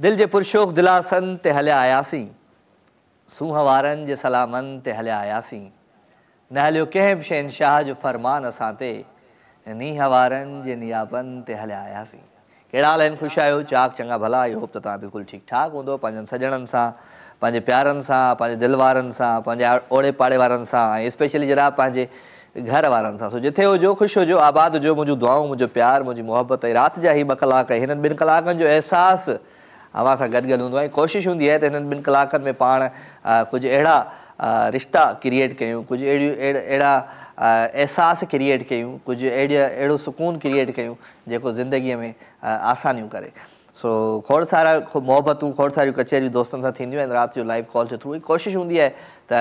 दिल जे पुरशोक दिलासन ते हलिया आयासीं, सूंह वारनि जे सलामन ते हलिया आयासीं, न हलियो कंहिं बि शहनशाह जो फरमान असां ते, नींहं वारनि जे नियाबनि ते हलिया आयासीं। कहिड़ा हाल आहिनि? ख़ुशि आहियो? चाक चङा भला? आई होप त तव्हां बिल्कुलु ठीकु ठाक हूंदो, पंहिंजनि सॼणनि सां, पंहिंजे प्यारनि सां, पंहिंजे दिलि वारनि सां, पंहिंजे ओड़े पाड़े वारनि सां, ऐं स्पेशली जनाब पंहिंजे घर वारनि सां। सो जिथे हुजो, ख़ुशि हुजो, आबाद हुजो। मुंहिंजूं दुआऊं, मुंहिंजो प्यार, मुंहिंजी मोहबत। ऐं राति जा ही 2 कलाक, हिननि 2 कलाकनि जो अहसासु अव्हां सां गॾु हूंदो आहे। कोशिशि हूंदी आहे त हिननि 2 कलाकनि में पाण कुझु अहिड़ा रिश्ता क्रिएट कयूं, कुझु अहिड़ा एहसास क्रिएट कयूं, कुझु अहिड़ो सुकून क्रिएट कयूं जेको ज़िंदगीअ में आसानियूं करे। सो खोड़ सारा मोहबतूं, खोड़ सारियूं कचहरियूं दोस्तनि सां थींदियूं आहिनि राति जो लाइव कॉल जे थ्रू। कोशिशि हूंदी आहे त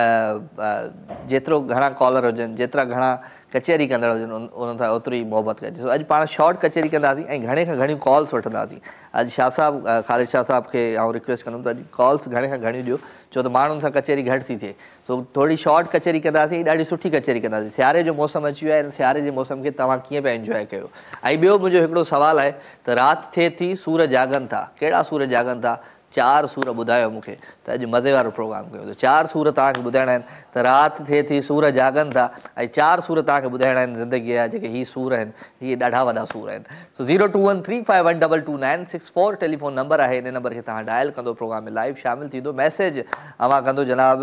जेतिरो घणा कॉलर हुजनि, जेतिरा घणा कचहरी कंदड़ हुजनि, उन्हनि सां ओतिरी ई मोहबत कजे। सो अॼु पाण शॉर्ट कचहरी कंदासीं ऐं घणे खां घणियूं कॉल्स वठंदासीं। अॼु शाह साहब, ख़ालिद शाह साहब खे आउं रिक्वेस्ट कंदुमि त अॼु कॉल्स घणे खां घणियूं ॾियो, छो त माण्हुनि सां कचहरी घटि थी थिए। सो थोरी शॉर्ट कचहरी कंदासीं, ॾाढी सुठी कचहरी कंदासीं। सियारे जो मौसमु अची वियो आहे, सियारे जे मौसम खे तव्हां कीअं पिया इंजॉय कयो? ऐं ॿियो मुंहिंजो हिकिड़ो सुवालु आहे त राति थिए थी, सूर जागनि था, कहिड़ा सूर जागनि था? 4 सूर ॿुधायो मूंखे, त अॼु मज़े वारो प्रोग्राम कयो। त 4 सूर तव्हांखे ॿुधाइणा आहिनि त राति थिए थी, सूर जागनि था, ऐं 4 सूर तव्हांखे ॿुधाइणा आहिनि ज़िंदगीअ जा जेके ही सूर आहिनि, इहे ॾाढा वॾा सूर आहिनि। सो 02135122964 टेलीफोन नंबर आहे। इन नंबर खे तव्हां डायल कंदो, प्रोग्राम में लाइव शामिलु थींदो। मैसेज अव्हां कंदो जनाब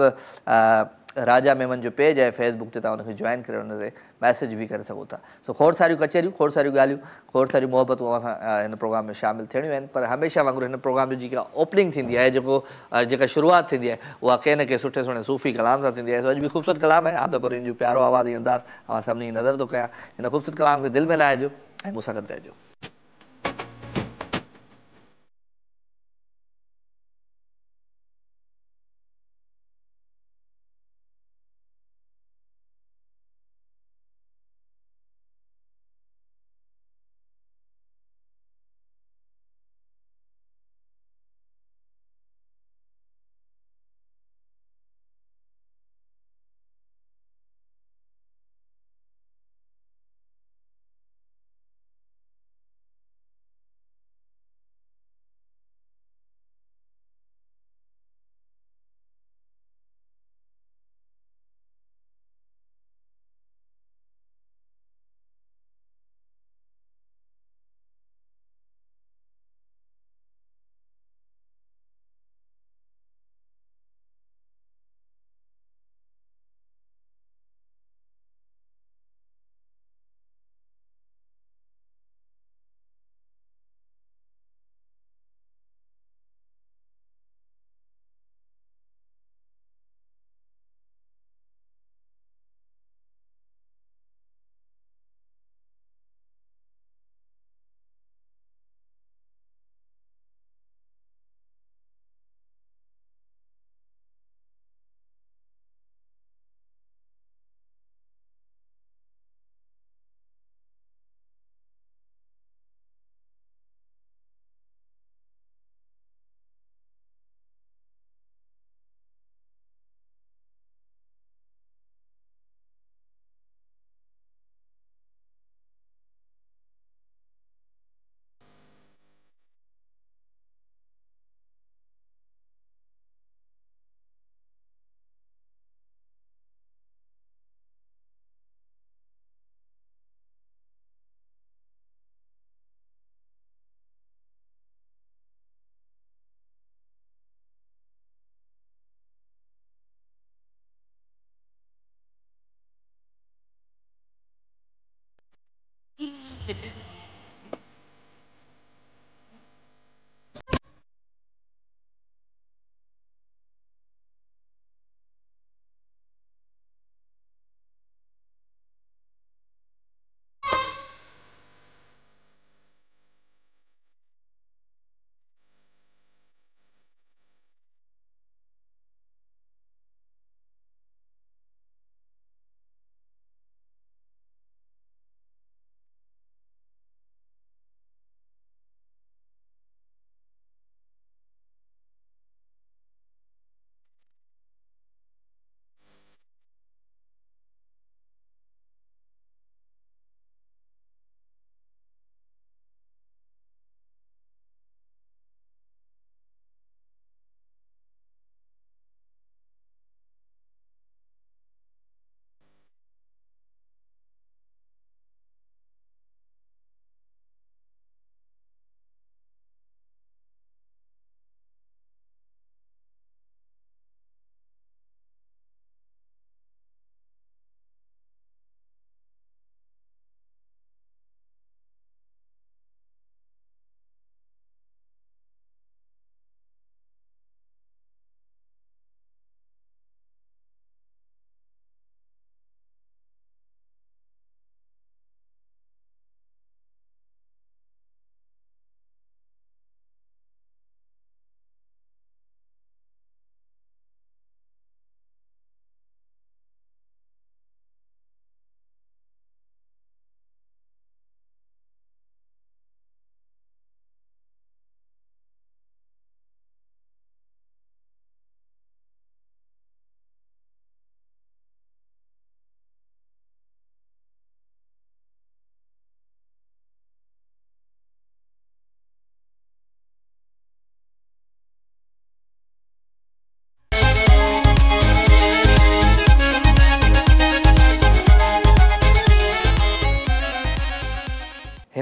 राजा मेमन जो पेज आहे फेसबुक ते, तव्हां हुनखे जॉइन करे हुन ते मैसेज बि करे सघो था। सो खोड़ सारियूं कचहरियूं, खोड़ सारियूं ॻाल्हियूं, खोड़ सारियूं मोहबतूं असां हिन प्रोग्राम में शामिलु थियणियूं आहिनि। पर हमेशह वांगुरु हिन प्रोग्राम जी जेका ओपनिंग थींदी आहे, जेका शुरूआति थींदी आहे, उहा कंहिं न कंहिं सुठे सुहिणे सूफ़ी कलाम सां थींदी आहे। सो अॼु बि ख़ूबसूरत कलाम आहे, आमतौर पर जो प्यारो आवाज़ ईंदासीं, अवां सभिनी नज़र थो कयां। हिन ख़ूबसूरत कलाम खे दिलि में लाहिजो ऐं मूंसां गॾु रहिजो।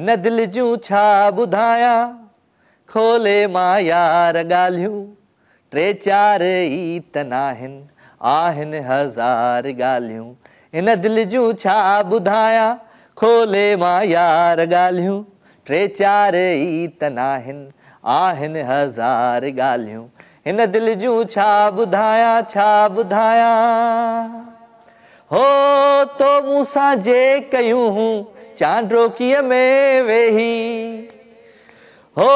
हिन दिल जूं छा ॿुधायां खोले मां यार ॻाल्हियूं टे चार ई त नाहिनि आहिनि हज़ार ॻाल्हियूं हिन दिल जूं छा ॿुधायां खोले मां यार ॻाल्हियूं टे चार ई त नाहिनि आहिनि हज़ार ॻाल्हियूं हिन दिल जूं छा ॿुधायां हो तो मूंसां जे कयूं हूं चांड्रोकीअ में वेही हो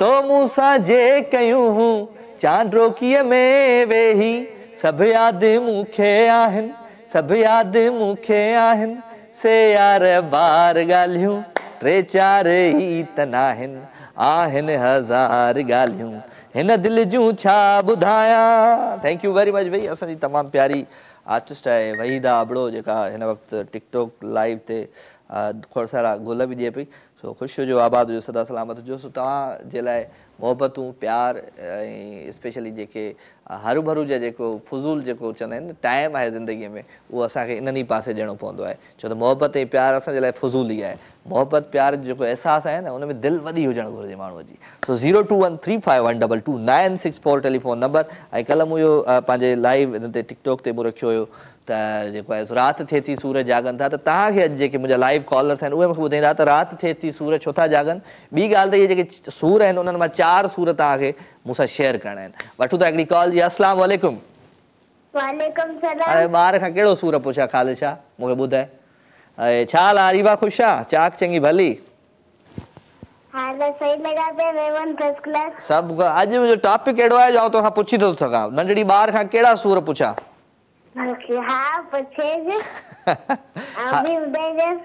तो मूंसां जे कयूं हूं चांड्रोकीअ में वेही सभु यादि मूंखे आहिनि सभु यादि मूंखे आहिनि से यार बार ॻाल्हियूं टे चार ई त नाहिनि आहिनि हज़ार ॻाल्हियूं हिन दिल जूं छा ॿुधायां थैंक यू वेरी मच भई असांजी तमामु प्यारी आर्टिस्ट आहे वहीदा अबड़ो जेका हिन वक़्तु टिकटॉक लाइव ते खोड़ सारा गुल बि ॾिए पई सो ख़ुशि हुजो आबाद हुजो सदा सलामत हुजो सो तव्हांजे लाइ मोहबतूं प्यार ऐं स्पेशली जेके हरू भरू जा जेको फज़ूल जेको चवंदा आहिनि न टाइम आहे ज़िंदगीअ में उहो असांखे इन्हनि ई पासे ॾियणो पवंदो आहे छो त मोहबत ऐं प्यार असांजे लाइ फज़ूल ई आहे मोहबत प्यार जो जेको अहसासु आहे न उन में दिलि वॾी हुजणु घुरिजे माण्हूअ जी सो 02135122964 टेलीफोन नंबर ऐं कल्ह मूं इहो पंहिंजे लाइव हिन ते टिकटॉक ते मूं रखियो हुयो त जेको आहे राति थिए थी सूरज जागनि था त तव्हांखे अॼु जेके मुंहिंजा लाइव कॉलर्स आहिनि उहे मूंखे ॿुधाईंदा त राति थिए थी सूरज छो था जागनि ॿी ॻाल्हि त इहे जेके सूर आहिनि उन्हनि मां 4 सूर तव्हांखे मूंसां शेयर करणा आहिनि वठूं था हिकिड़ी कॉल जी अस्सलाम वालेकुम हाणे ॿार खां कहिड़ो सूर पुछा ख़ालिशा मूंखे ॿुधाए ऐं छा हाल आहे अरीबा ख़ुशि आहे चाक चङी भली सभु अॼु मुंहिंजो टॉपिक अहिड़ो आहे जो आउं तोखां पुछी थो सघां नंढड़ी ॿार खां कहिड़ा सूर पुछां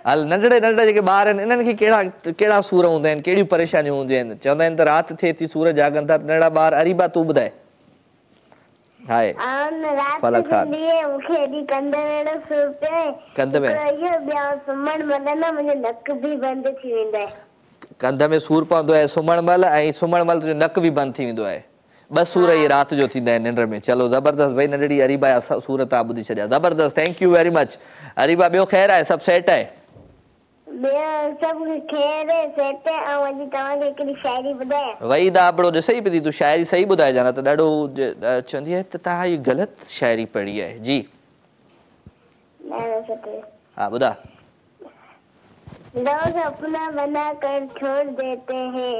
हल नंढड़े जेके ॿार आहिनि इन्हनि खे कहिड़ा सूर हूंदा आहिनि कहिड़ियूं परेशानियूं हूंदियूं आहिनि चवंदा आहिनि त राति थिए थी सूर जागनि था नंढड़ा ॿार अरीबा तूं ॿुधाए हाय फलक साहब कंध में कंध में सूर पवंदो आहे सुम्हण महिल ऐं सुम्हण महिल तुंहिंजो नक बि बंदि थी वेंदो आहे ॿ सूर इहे राति जो थींदा आहिनि निंड में चलो ज़बरदस्त भई नंढड़ी अरीबा जा सूर तव्हां ॿुधी छॾिया ज़बरदस्त thank you very much Areeba ॿियो ख़ैरु आहे सभु सेट आहे वहीदा अबड़ो ॾिसई पई तूं शाइरी सही ॿुधाइजां न त ॾाढो चवंदी आहे त तव्हां इहा ग़लति शाइरी पढ़ी आहे जी हा ॿुधा लोग अपना बना कर छोड़ देते हैं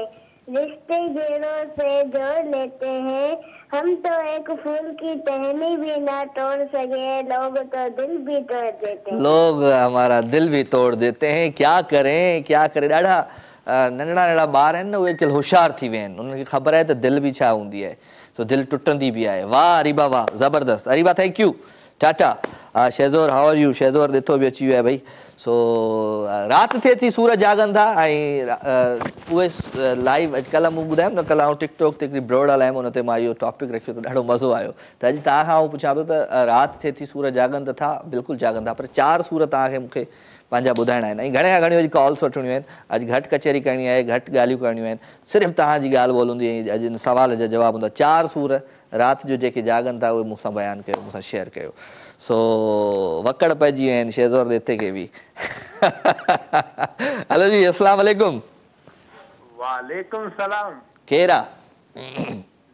रिश्ते गिरों से जोड़ लेते हैं हम तो एक फूल की टहनी भी ना तोड़ सके लोग तो दिल भी तोड़ देते हैं लोग हमारा दिल भी तोड़ देते हैं क्या करें ॾाढा नंढड़ा ॿार आहिनि न उहे अॼुकल्ह होशियार थी विया आहिनि उन्हनि खे ख़बर आहे त दिलि बि छा हूंदी आहे सो दिलि टुटंदी बि आहे वाह अरीबा वाह ज़बरदस्त अरीबा थैंक यू टाटा शहज़ोर हाउ आर यू शहज़ोर ॾिठो बि अची वियो आहे भई सो राति थिए थी सूरज जागनि था ऐं उहे लाइव अॼुकल्ह मूं ॿुधायमि न कल्ह आउं टिकटॉक ते हिकिड़ी ब्रॉड हलायमि हुन ते मां इहो टॉपिक रखियो त ॾाढो मज़ो आयो त अॼु तव्हां खां आउं पुछां थो त राति थिए थी सूरज जागनि त था बिल्कुलु जागनि था पर 4 सूर तव्हांखे मूंखे पंहिंजा ॿुधाइणा आहिनि ऐं घणे खां घणियूं अॼु कॉल्स वठणियूं आहिनि अॼु घटि कचहरी करणी आहे घटि ॻाल्हियूं करणियूं आहिनि सिर्फ़ु तव्हांजी ॻाल्हि ॿोल हूंदी ऐं अॼु हिन सवाल जा जवाब हूंदा 4 सूर राति जो जेके जागनि था उहे मूंसां बयानु कयो मूंसां शेयर कयो सो वकड़ पइजी विया आहिनि शहज़ोर देते खे बि हलो जी अस्सलाम वालेकुम वालेकुम सलाम केरु आहे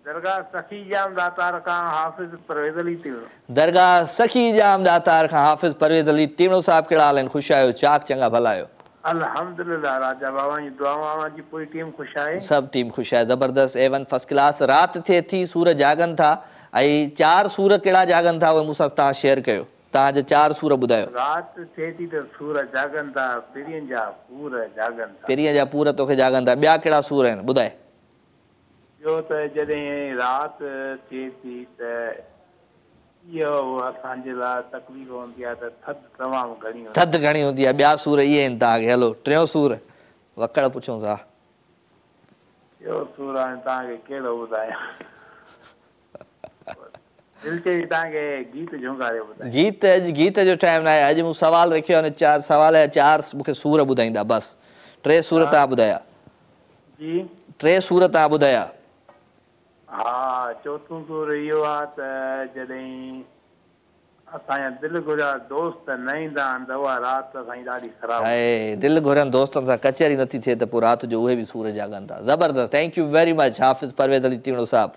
दरगाह सखी जाम दातार खां हाफ़िज़ परवेज़ अली टीमणो दरगाह सखी जाम दातार खां हाफ़िज़ परवेज़ अली टीमणो साहब कहिड़ा हाल आहिनि ख़ुशि आहियो चाक चङा भला आहियो अल्हम्दुलिल्लाह राजा बाबा जी दुआऊं जी पूरी टीम ख़ुशि आहे सभु टीम ख़ुशि आहे ज़बरदस्त A1 फर्स्ट क्लास राति थिए थी सूर जागनि था ऐं 4 सूर कहिड़ा जागनि था उहे मूंसां तव्हां शेयर कयो तव्हांजा 4 सूर ॿुधायो राति थिए थी त सूर जागनि था पिरियनि जा पूर जागनि था पिरीअ जा पूर तोखे जागनि था ॿिया कहिड़ा सूर आहिनि ॿुधाए ॿियो त जॾहिं राति थिए थी त इहो असांजे लाइ तकलीफ़ हूंदी आहे त थधि तमामु घणी थधि घणी हूंदी आहे ॿिया सूर इहे आहिनि तव्हांखे हलो टियों सूर वकड़ पुछूं था ॿियो सूर हाणे तव्हांखे कहिड़ो ॿुधायां दिलि चई तव्हांखे गीत झुंगारे ॿुधायां गीत जो टाइम न आहे अॼु मूं सवाल रखियो आहे 4 सवाल जा 4 मूंखे सूर ॿुधाईंदा बसि 3 सूर तव्हां ॿुधाया जी 3 सूर तव्हां ॿुधाया हा चोथों सूर इहो आहे त जॾहिं असांजा दिलि घुरिया दोस्त न ईंदा आहिनि त उहा राति असांजी ॾाढी ख़राबु। हाय दिलि घुरनि दोस्तनि सां कचहरी नथी थिए त पोइ राति जो उहे बि सूर जाॻनि था। ज़बरदस्त, थैंक यू वेरी मच हाफ़िज़ परवेज़ अली तीवड़ो साहिबु,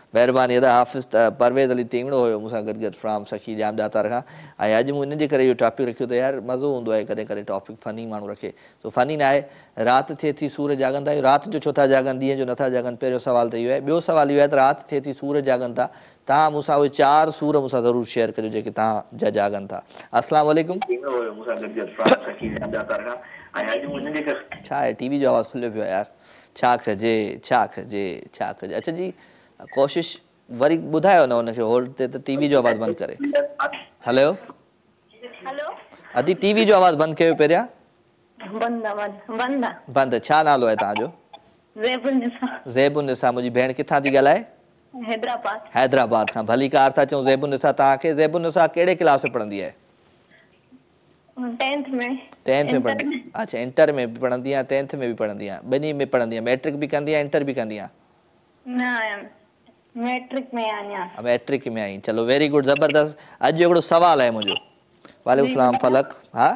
महिरबानी अदा। हाफ़िज़ परवेज़ अली तीवड़ो हुयो मूंसां गॾु फ्राम सखी जाम दातार खां। ऐं अॼु मूं इनजे करे इहो टॉपिक रखियो त यार मज़ो हूंदो आहे कॾहिं कॾहिं टॉपिक फ़नी माण्हू रखे। सो फ़नी न आहे, राति थिए थी सूर जाॻनि था। राति जो छो था जाॻनि, ॾींहं जो नथा जाॻनि? पहिरियों सुवालु त इहो आहे। ॿियो सुवालु इहो आहे त राति थिए थी सूर जाॻनि था, तव्हां मूंसां उहे 4 सूर मूंसां ज़रूरु शेयर कजो जेके तव्हां जा जाॻनि था। अस्सलाम वालेकुम। छा आहे टीवी जो आवाज़ु खुलियो पियो आहे यार? छा कजे छा कजे छा कजे? अच्छा जी, कोशिश वरी ॿुधायो न हुनखे होल्ड ते, त टीवी जो आवाज़ु बंदि करे। हलो अदी, टीवी जो आवाज़ु बंदि कयो पहिरियां। बंदि। छा नालो आहे तव्हांजो? ज़ैबुन्निसा। मुंहिंजी भेण किथां थी ॻाल्हाए? हैदराबाद खां। भली कार था चऊं ज़ैबुन्निसा तव्हांखे। ज़ैबुन्निसा कहिड़े क्लास में पढ़ंदी आहे? 10th में। 10th में पढ़ंदी? अच्छा, इंटर में बि पढ़ंदी आहे, 10th में बि पढ़ंदी आहे, ॿिन्ही में पढ़ंदी आहे। मैट्रिक बि कंदी आहे, इंटर बि कंदी आहे? मैट्रिक में आहियां। मैट्रिक में आई। चलो वेरी गुड, ज़बरदस्त। अॼु हिकिड़ो सुवालु आहे मुंहिंजो। वालेकुम सलाम फलक। हा,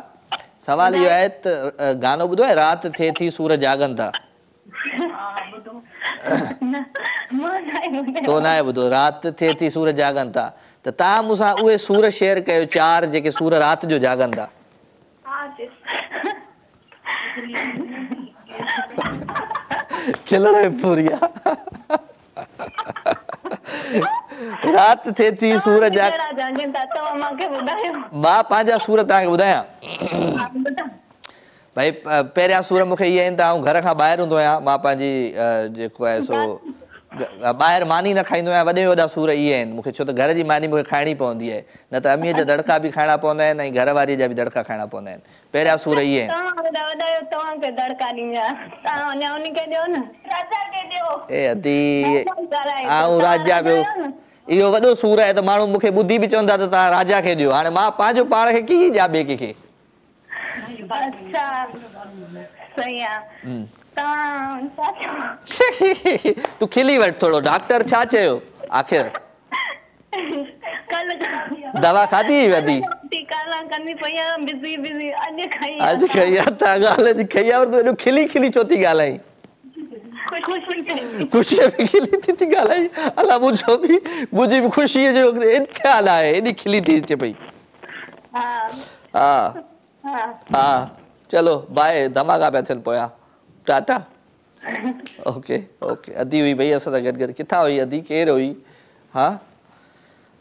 सुवालु इहो आहे त गानो ॿुधो आहे राति थिए थी सूर जाॻनि था? तो न आहे ॿुधो, राति थिए थी सूर जाॻनि था, त तव्हां मूंसां उहे सूर शेयर कयो 4 जेके सूर राति जो जाॻनि था। खिलण पूरी आहे। राति थिए थी सूर जाॻनि था, मां पंहिंजा सूर तव्हांखे ॿुधायां। भाई पहिरियां सूर मूंखे इहे आहिनि त आउं घर खां ॿाहिरि हूंदो आहियां। मां पंहिंजी जेको आहे सो ॿाहिरि मानी न खाईंदो आहियां। वॾे में वॾा सूर इहे आहिनि मूंखे, छो त घर जी मानी मूंखे खाइणी पवंदी आहे, न त अमीअ जा दड़का बि खाइणा पवंदा आहिनि ऐं घरवारीअ जा बि दड़का खाइणा पवंदा आहिनि। पहिरियां सूर इहे आहिनि। ए अदी, आउं राजा पियो, इहो वॾो सूर आहे त माण्हू मूंखे ॿुधी बि चवंदा त तव्हां राजा खे ॾियो। हाणे मां पंहिंजो पाण खे कीअं ॾियां ॿिए कंहिंखे? तूं खिली वठ थोरो। डॉक्टर छा चयो आख़िर? दवा खाधी वधी? अॼु खई आहे त ॻाल्हि जी खई आहे, तूं एॾो खिली खिली छो थी ॻाल्हाई? ख़ुशीअ में खिली थी ॻाल्हाई? अलाह मुंहिंजो बि, मुंहिंजी बि ख़ुशीअ जो इम्तिहान आहे, एॾी खिली थी अचे पई। हा हा, चलो बाए, धमाका पिया थियनि पोयां। टाटा। Okay okay. अदी हुई भई असां सां गॾु गॾु। किथां हुई अदी? केरु हुई? हा,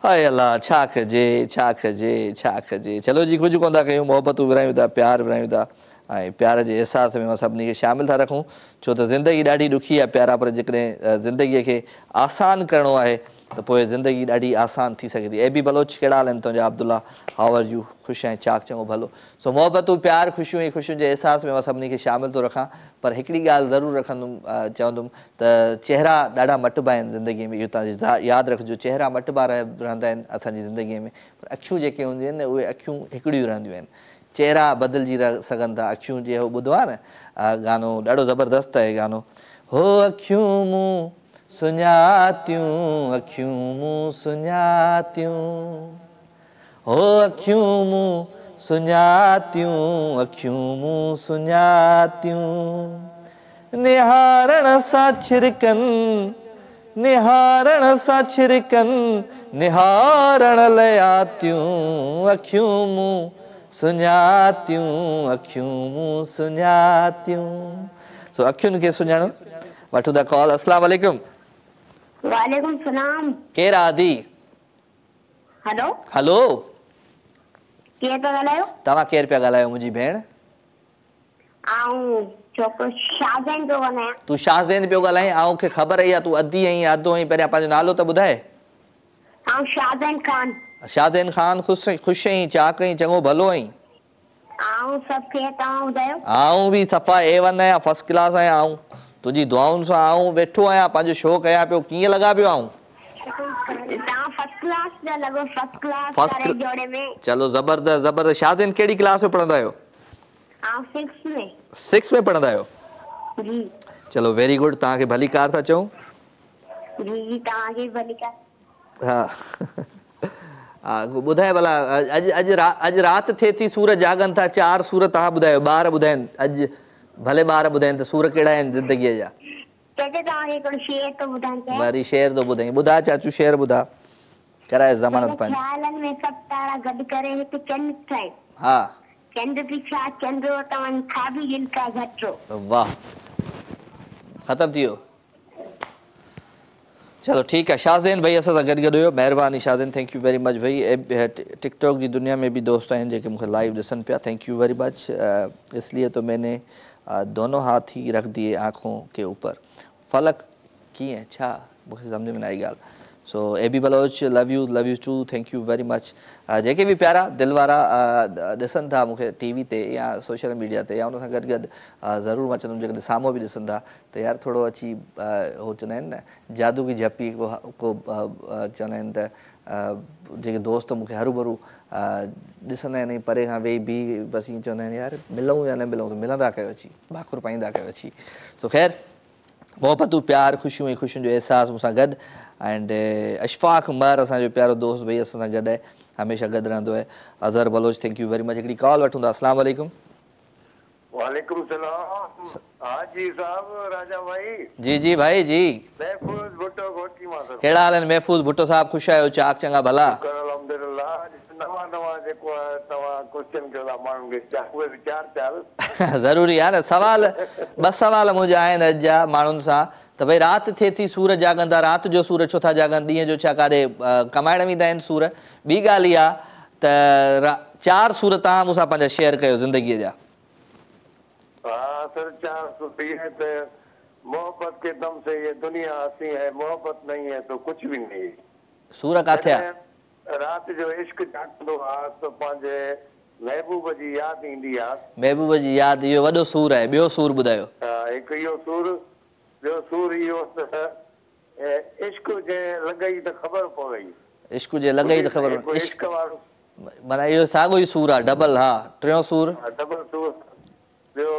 हाय अल्लाह, छा कजे छा कजे छा कजे। चलो जी, कुझु कोन था कयूं, मोहबतूं विरायूं था, प्यार विरायूं था, ऐं प्यार जे अहसास में सभिनी खे शामिलु था रखूं। छो त ज़िंदगी ॾाढी ॾुखी आहे प्यारा, पर जेकॾहिं ज़िंदगीअ खे आसान करिणो आहे त पोइ ज़िंदगी ॾाढी आसान थी सघे थी। ए बी बलोच, कहिड़ा हाल आहिनि तुंहिंजा? अब्दुल्ला, हाउ आर यू? ख़ुशि ऐं चाक चङो भलो। सो मोहबतूं प्यार ख़ुशियूं ऐं ख़ुशियुनि जे अहसास में मां सभिनी खे शामिलु थो रखां। पर हिकिड़ी ॻाल्हि ज़रूरु रखंदुमि, चवंदुमि त चहिरा ॾाढा मटिबा आहिनि ज़िंदगीअ में। इहो तव्हां यादि रखिजो, चहिरा मटिबा रहंदा आहिनि असांजी ज़िंदगीअ में, पर अखियूं जेके हूंदियूं आहिनि न, उहे अखियूं हिकिड़ियूं रहंदियूं आहिनि। चहिरा बदिलजी सघनि था, अखियूं जे हो ॿुधो आहे न गानो, ॾाढो ज़बरदस्त आहे गानो। हो अखियूं मूं सुञातियूं, अखियूं मूं सुञातियूं, हो अखियूं मूं सुञातियूं, अखियूं मूं सुञातियूं, निहारण सां छिरकनि, निहारण सां छिरकनि, निहारण लयातियूं, अखियूं मूं सुञातियूं, अखियूं मूं सुञातियूं। सो अखियुनि खे सुञाणो। वठूं था कॉल। अस्सलाम वालेकुम। वालेकुम सलाम। केरु आहे आदि? हेलो हेलो, केरु पिया ॻाल्हायो? तव्हां केरु पिया ॻाल्हायो मुंहिंजी भेण? आऊं छोकिरो शाहज़ैन पियो ॻाल्हायां। तूं शाहज़ैन पियो ॻाल्हाई? आऊं खे ख़बर आहे तूं अदी आहीं अधो आहीं, पहिरियां पंहिंजो नालो त ॿुधाए। आऊं शाहज़ैन खान। शाहज़ैन खान, ख़ुशि आहीं, चाक आहीं, चङो भलो आहीं? आऊं सभु खे तव्हां ॿुधायो? आऊं बि सफ़ा A1 आहियां, फर्स्ट क्लास आहियां। आऊं तुंहिंजी दुआउनि सां आऊं वेठो आहियां, पंहिंजो शो कयां पियो। कीअं लॻा पियो आऊं? तव्हां फर्स्ट क्लास जा लॻो, फर्स्ट क्लास वारे जोड़े में। चलो ज़बरदस्त ज़बरदस्त। शाहज़ैन कहिड़ी क्लास में पढ़ंदा आहियो? आऊं 6 में। 6 में पढ़ंदा आहियो? जी। चलो वेरी गुड। तव्हांखे भली कार था चऊं? जी जी, तव्हांखे भली कार। हा हाँ ॿुधाए भला अॼु राति थिए थी सूर जागनि था 4 सूर तव्हां ॿुधायो ॿार ॿुधाइनि अॼु भले ॿार ॿुधाइनि त सूर कहिड़ा आहिनि ज़िंदगीअ जा वरी शेर थो ॿुधाई ॿुधा चाचू शेर ॿुधा कराए ज़मानत पंहिंजी ख़्यालनि में सभु तारा गॾु करे हिकु चंड ठाहे हा चंड पीछा चंद्रो तव्हां खाबी जिनका घटो वाह ख़तम थी वियो चलो ठीकु आहे शाज़ेन भाई असां सां गॾु हुयो महिरबानी शाज़ेन थैंक यू वेरी मच भाई टिकटॉक जी दुनिया में भी दोस्त आहिनि जेके मूंखे लाइव ॾिसनि पिया थैंक यू वेरी मच इसलिए तो मैंने दोनों हाथ ही रख दिए आँखों के ऊपर फलक कीअं छा मूंखे सम्झ में न आई ॻाल्हि सो A B Baloch love you too thank you very much J K बि प्यारा दिलि वारा ॾिसनि था मूंखे टीवी ते या सोशल मीडिया ते या उन सां गॾु गॾु ज़रूरु मां चवंदुमि जेकॾहिं साम्हूं बि ॾिसनि था त यार थोरो अची उहो चवंदा आहिनि न जादू की झपी को चवंदा आहिनि त जेके दोस्त मूंखे हरू भरू ॾिसंदा आहिनि परे खां वेही बीह बसि ईअं चवंदा आहिनि यार मिलूं या न मिलूं त मिलंदा कयो अची भाकुर पाईंदा कयो अची सो ख़ैर मोहबतूं प्यार ख़ुशियूं ऐं ख़ुशियुनि जो अहसासु मूंसां गॾु एंड अशफाक उमर असांजो प्यारो दोस्त भई असां सां गॾु आहे हमेशह गॾु रहंदो आहे Azhar Baloch thank you very much हिकिड़ी कॉल वठूं था अस्सलाम वालेकुम वालेकुम सलाम हाजी साहब राजा भाई जी भाई जी महफूज भुट्टो घोटी मां कहिड़ा हाल आहिनि महफूज भुट्टो साहब ख़ुशि आहियो चाक चङा भला अल्हम्दुलिल्लाह नवां जेको आहे तव्हां क्वेश्चन कयो था माण्हुनि खे उहे वीचार चाल ज़रूरी आहे न सवाल 2 सवाल मुंहिंजा आहिनि अॼु जा माण्हुनि सां त भई राति थिए थी सूर जागनि था राति जो सूर छो था जागनि ॾींहं जो छा काॾे कमाइण वेंदा आहिनि सूर ॿी ॻाल्हि इहा त 4 सूर तव्हां मूंसां पंहिंजा शेयर कयो ज़िंदगीअ जा हाँ सर 4 सूर है तो मोहब्बत के दम से ये दुनिया हंसी है मोहब्बत नहीं है तो कुछ भी नहीं सूर काथे आहे रात जो इश्क जागंदो आहे त पंहिंजे महबूब जी यादि ईंदी आहे महबूब जी यादि इहो वॾो सूर आहे ॿियो सूर ॿुधायो हिकु इहो सूर ॿियो सूर इहो त इश्क जे लॻई त ख़बर पवई इश्क जे लॻई त ख़बर इश्क वारो माना इहो साॻियो ई सूर आहे डबल हा टियों सूर डबल सूर ॿियो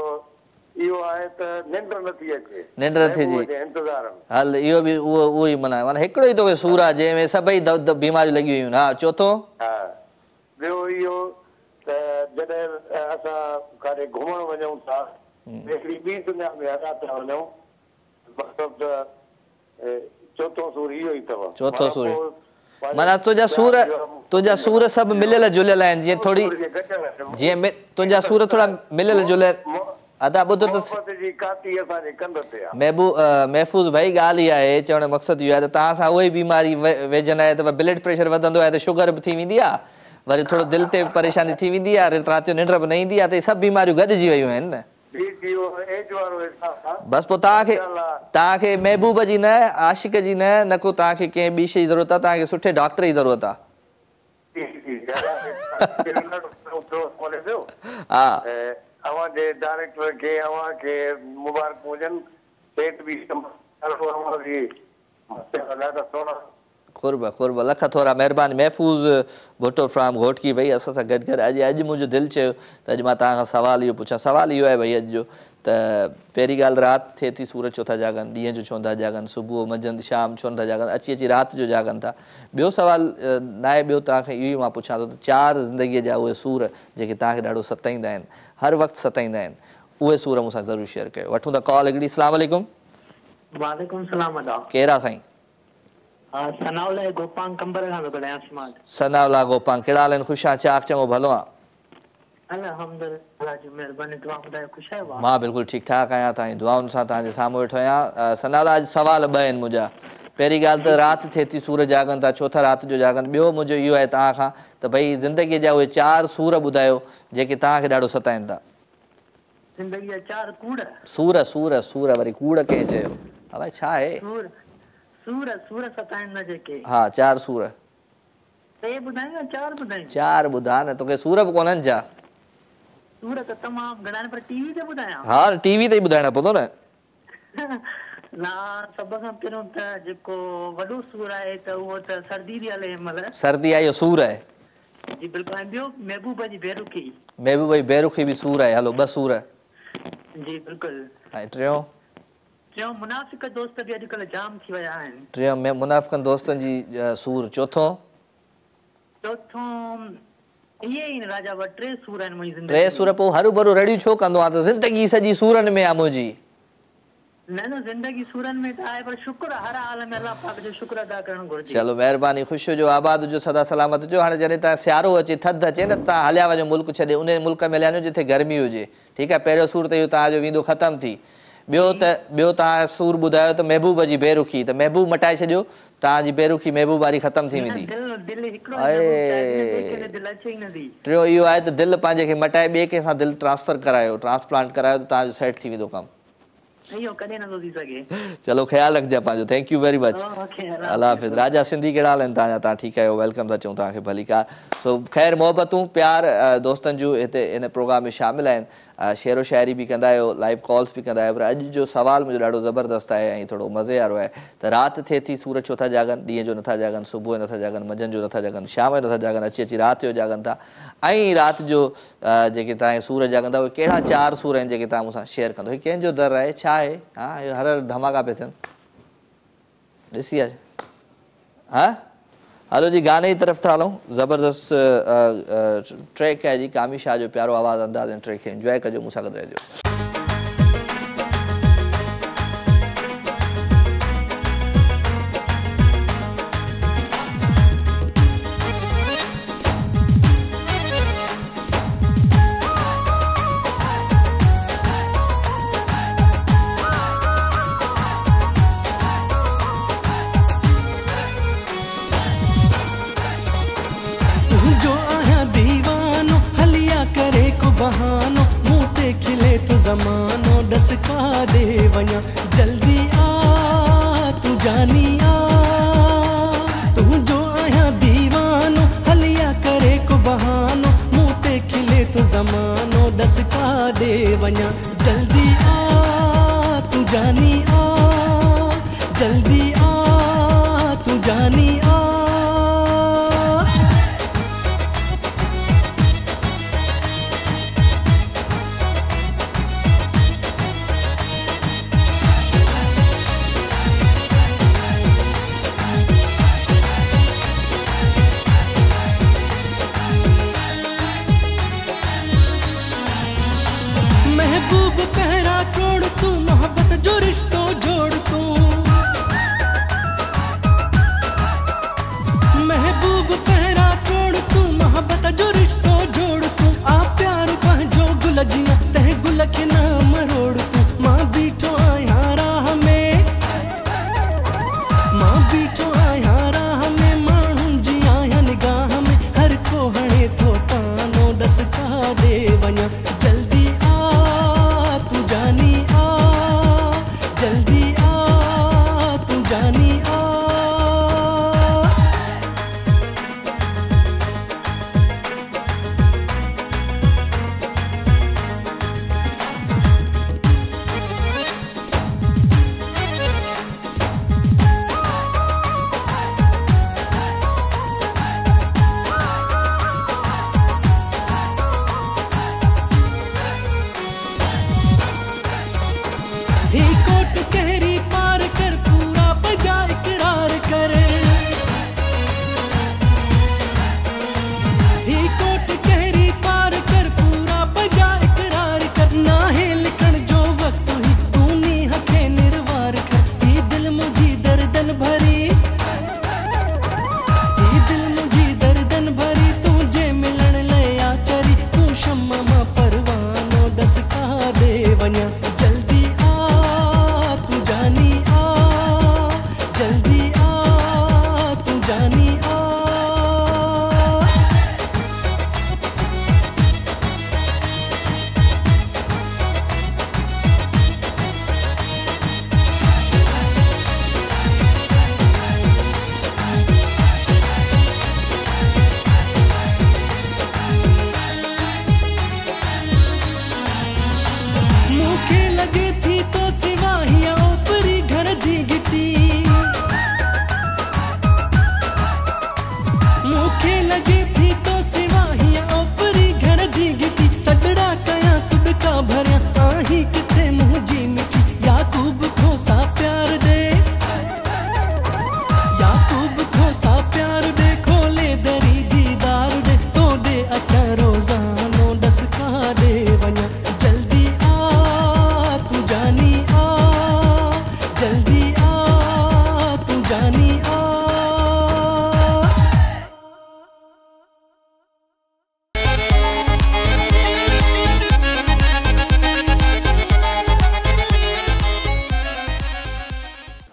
इहो आहे त निंड नथी अचे निंड नथी अचे इंतज़ार हल इहो बि उहो ई माना हिकिड़ो ई तो सूर आहे जंहिंमें सभई बीमारियूं लॻियूं हुयूं हा चोथों हा ॿियो इहो त जॾहिं असां काॾे घुमण वञूं था हिकिड़ी ॿी दुनिया में हला था वञूं मतिलबु त चोथों सूर इहो ई अथव चोथों सूर माना तुंहिंजा सूर सभु मिलियल जुलियल आहिनि जीअं थोरी जीअं तुंहिंजा सूर थोरा मिलियल जुलियल अदा ॿुधो त महफ़ूज़ भाई ॻाल्हि इहा आहे चवण जो मक़सदु इहो आहे त तव्हां सां उहा ई बीमारी वेझनि आहे त ब्लड प्रेशर वधंदो आहे त शुगर बि थी वेंदी आहे वरी थोरो दिलि ते परेशानी थी वेंदी आहे राति जो निंड बि न ईंदी आहे त इहे सभु बीमारियूं गॾिजी वियूं आहिनि न बसि पोइ तव्हांखे महबूब जी न आशिक जी न को तव्हांखे कंहिं ॿी शइ जी ज़रूरत आहे तव्हांखे सुठे डॉक्टर जी ज़रूरत आहे हा अवांजे डायरेक्टर खे अवांखे मुबारक हुजनि पेट बि ॾाढा सुहिणा क़ुर्ब लख थोरा महिरबानी महफ़ूज़ भुट्टो फ्राम घोटकी भई असां सां गॾु अॼु मुंहिंजो दिलि चयो त अॼु मां तव्हां खां सवाल इहो पुछां सवाल इहो आहे भई अॼु जो त पहिरीं ॻाल्हि राति थिए थी सूरज छो था जागनि ॾींहं जो छो था जागनि सुबुह मंझंदि शाम छो नथा जागनि अची राति जो जागनि था ॿियो सवाल न आहे ॿियो तव्हांखे इहो ई मां पुछां थो त 4 ज़िंदगीअ जा उहे सूर जेके तव्हांखे ॾाढो सताईंदा आहिनि हर वक़्तु सताईंदा आहिनि उहे सूर मूंसां ज़रूरु शेयर कयो वठूं था कॉल हिकिड़ी अस्सलाम वालेकुम वालेकुम सलाम अदा कहिड़ा साईं सनाउल्ला गोपांग कंबर खां ॻाल्हायां स्मार्ट सनाउल्ला गोपांग कहिड़ा हाल आहिनि ख़ुशि आहे चाक चङो भलो आहे अल्हम्दुलिल्लाह जी महिरबानी दुआ ॿुधायो ख़ुशि आहियो मां बिल्कुलु ठीकु ठाकु आहियां तव्हांजी दुआउनि सां तव्हांजे साम्हूं वेठो आहियां सनाउल्ला अॼु सवाल 2 आहिनि मुंहिंजा पहिरीं ॻाल्हि त राति थिए थी सूर जागनि था छो था राति जो जागनि ॿियो मुंहिंजो इहो आहे तव्हां खां त भई ज़िंदगीअ जा उहे 4 सूर ॿुधायो जेके तव्हांखे ॾाढो सताइनि था ज़िंदगीअ जा 4 कूड़ सूर सूर सूर वरी कूड़ कंहिं चयो अलाए छा आहे सूर सताइनि न जेके हा 4 सूर ते ॿुधायो 4 ॿुधायो 4 ॿुधा न तोखे सूर बि कोन्हनि छा सूर त तमामु घणा पर टीवी ते ॿुधायां हा टीवी ते ई ॿुधाइणो पवंदो न ना सभ खां पहिरियों त जेको वॾो सूर आहे त उहो त सर्दी थी हले हिनमहिल सर्दी आहे इहो सूर आहे जी बिल्कुलु ऐं ॿियो महबूब जी बेरुखी महबूब जी बेरुखी बि सूर आहे हलो 2 सूर जी बिल्कुलु ऐं टियों मुनाफ़िक दोस्त बि अॼुकल्ह जाम थी विया आहिनि टियों मुनाफ़िकनि दोस्तनि जी सूर चोथों चौथों ये इन राजा व टे सूर आहिनि मुंहिंजी ज़िंदगी टे सूर पोइ हरू भरू रड़ियूं छो कंदो आहे त ज़िंदगी सॼी सूरनि में आहे मुंहिंजी। न ज़िंदगी सूरनि में त आहे पर शुक्र हर हाल में अल्लाह पाक जो शुक्र अदा करणु घुरिजे। चलो महिरबानी, ख़ुशि हुजो, आबाद हुजो, सदा सलामत हुजो। हाणे जॾहिं तव्हां सियारो अचे, थधि अचे न, तव्हां हलिया वञो मुल्क छॾे, उन मुल्क में हलिया वञो जिथे गर्मी हुजे। ठीकु आहे, पहिरियों सूर त इहो तव्हांजो वेंदो ख़तमु थी। ॿियो तव्हां सूर ॿुधायो त महबूब जी बेरुखी, त महबूब मटाए छॾियो, तव्हांजी बेरुखी महबूब वारी ख़तमु थी वेंदी। टियों इहो आहे त दिलि पंहिंजे खे मटाए ॿिए कंहिंसां दिलि ट्रांसफर करायो, ट्रांसप्लांट करायो, त तव्हांजो सेट थी वेंदो कमु। चलो ख्याल रखिजे पंहिंजो। Thank you very much. अल्लाह हाफ़िज़। राजा सिंधी कहिड़ा हाल आहिनि तव्हांजा? तव्हां ठीकु आहियो? वेलकम था चऊं तव्हांखे भली कार। सो ख़ैर मोहबतूं प्यार दोस्तनि जूं हिते इन प्रोग्राम में शामिल आहिनि। शेरो शाइरी बि कंदा आहियो, लाइव कॉल्स बि कंदा आहियो, पर अॼु जो सुवाल मुंहिंजो ॾाढो ज़बरदस्त आहे ऐं थोरो मज़े वारो आहे त राति थिए थी, सूरज छो था जागनि, ॾींहं जो नथा जागनि, सुबुह जो नथा जागनि, मंझंदि जो नथा जागनि, शाम जो नथा जागनि, अची राति जो जागनि था। ऐं राति जो जेके तव्हांखे सूर जागनि था, उहे कहिड़ा 4 सूर आहिनि जेके तव्हां मूंसां शेयर कंदो? कंहिंजो दर आहे, छा आहे? हा, इहो हर धमाका पिया थियनि, ॾिसी आहे। हा हलो जी, गाने जी तरफ़ था हलूं। ज़बरदस्त ट्रैक है जी, कामी शाह जो प्यारो आवाज़ अंदाज़ ऐं ट्रैक खे इंजॉय कजो, मूंसां गॾु रहिजो। बहानो मुँह ते खिले तो ज़मानो डसका दे वञा, जल्दी आ तू जानी आ, तू जो आया दीवानो हलिया करे को बहानो मुँह ते खिले तो ज़मानो डसका दे वञा, जल्दी आ तू जानी आ, जल्दी आ तू जानी आ। महबूब पहरा छोड़ तू, मोहब्बत जो रिश्तों जोड़ तू, महबूब पहरा छोड़ तू, मोहब्बत जो रिश्तों जोड़ तू, आ प्यार पंहिंजो गुल जिया तह गुल के ना मरोड़ तू, मां बीठो आया राह में, मां बीठो आया राह में, माण्हुनि जी आया निगाह में, हर को हणे थो तानो डसका दे वञा, जल्दी तू जानी आ, जल्दी आ तू जानी आ। ही कोट कहरी पार कर पूरा बजा इकरार कर, ही कोट कहरी पार कर पूरा बजा इकरार कर, ना है लिखण जो वक्त ही तू नी हखे निर्वार कर, ही दिल मुझी दर्दन भरी, ही दिल मुझी दर्दन भरी, तुझे मिलण लया चरी, तू शम्मा मां परवानो डसका दे वञा, जल्दी तू जानी आ, जल्दी आ तू जानी आ। मुँह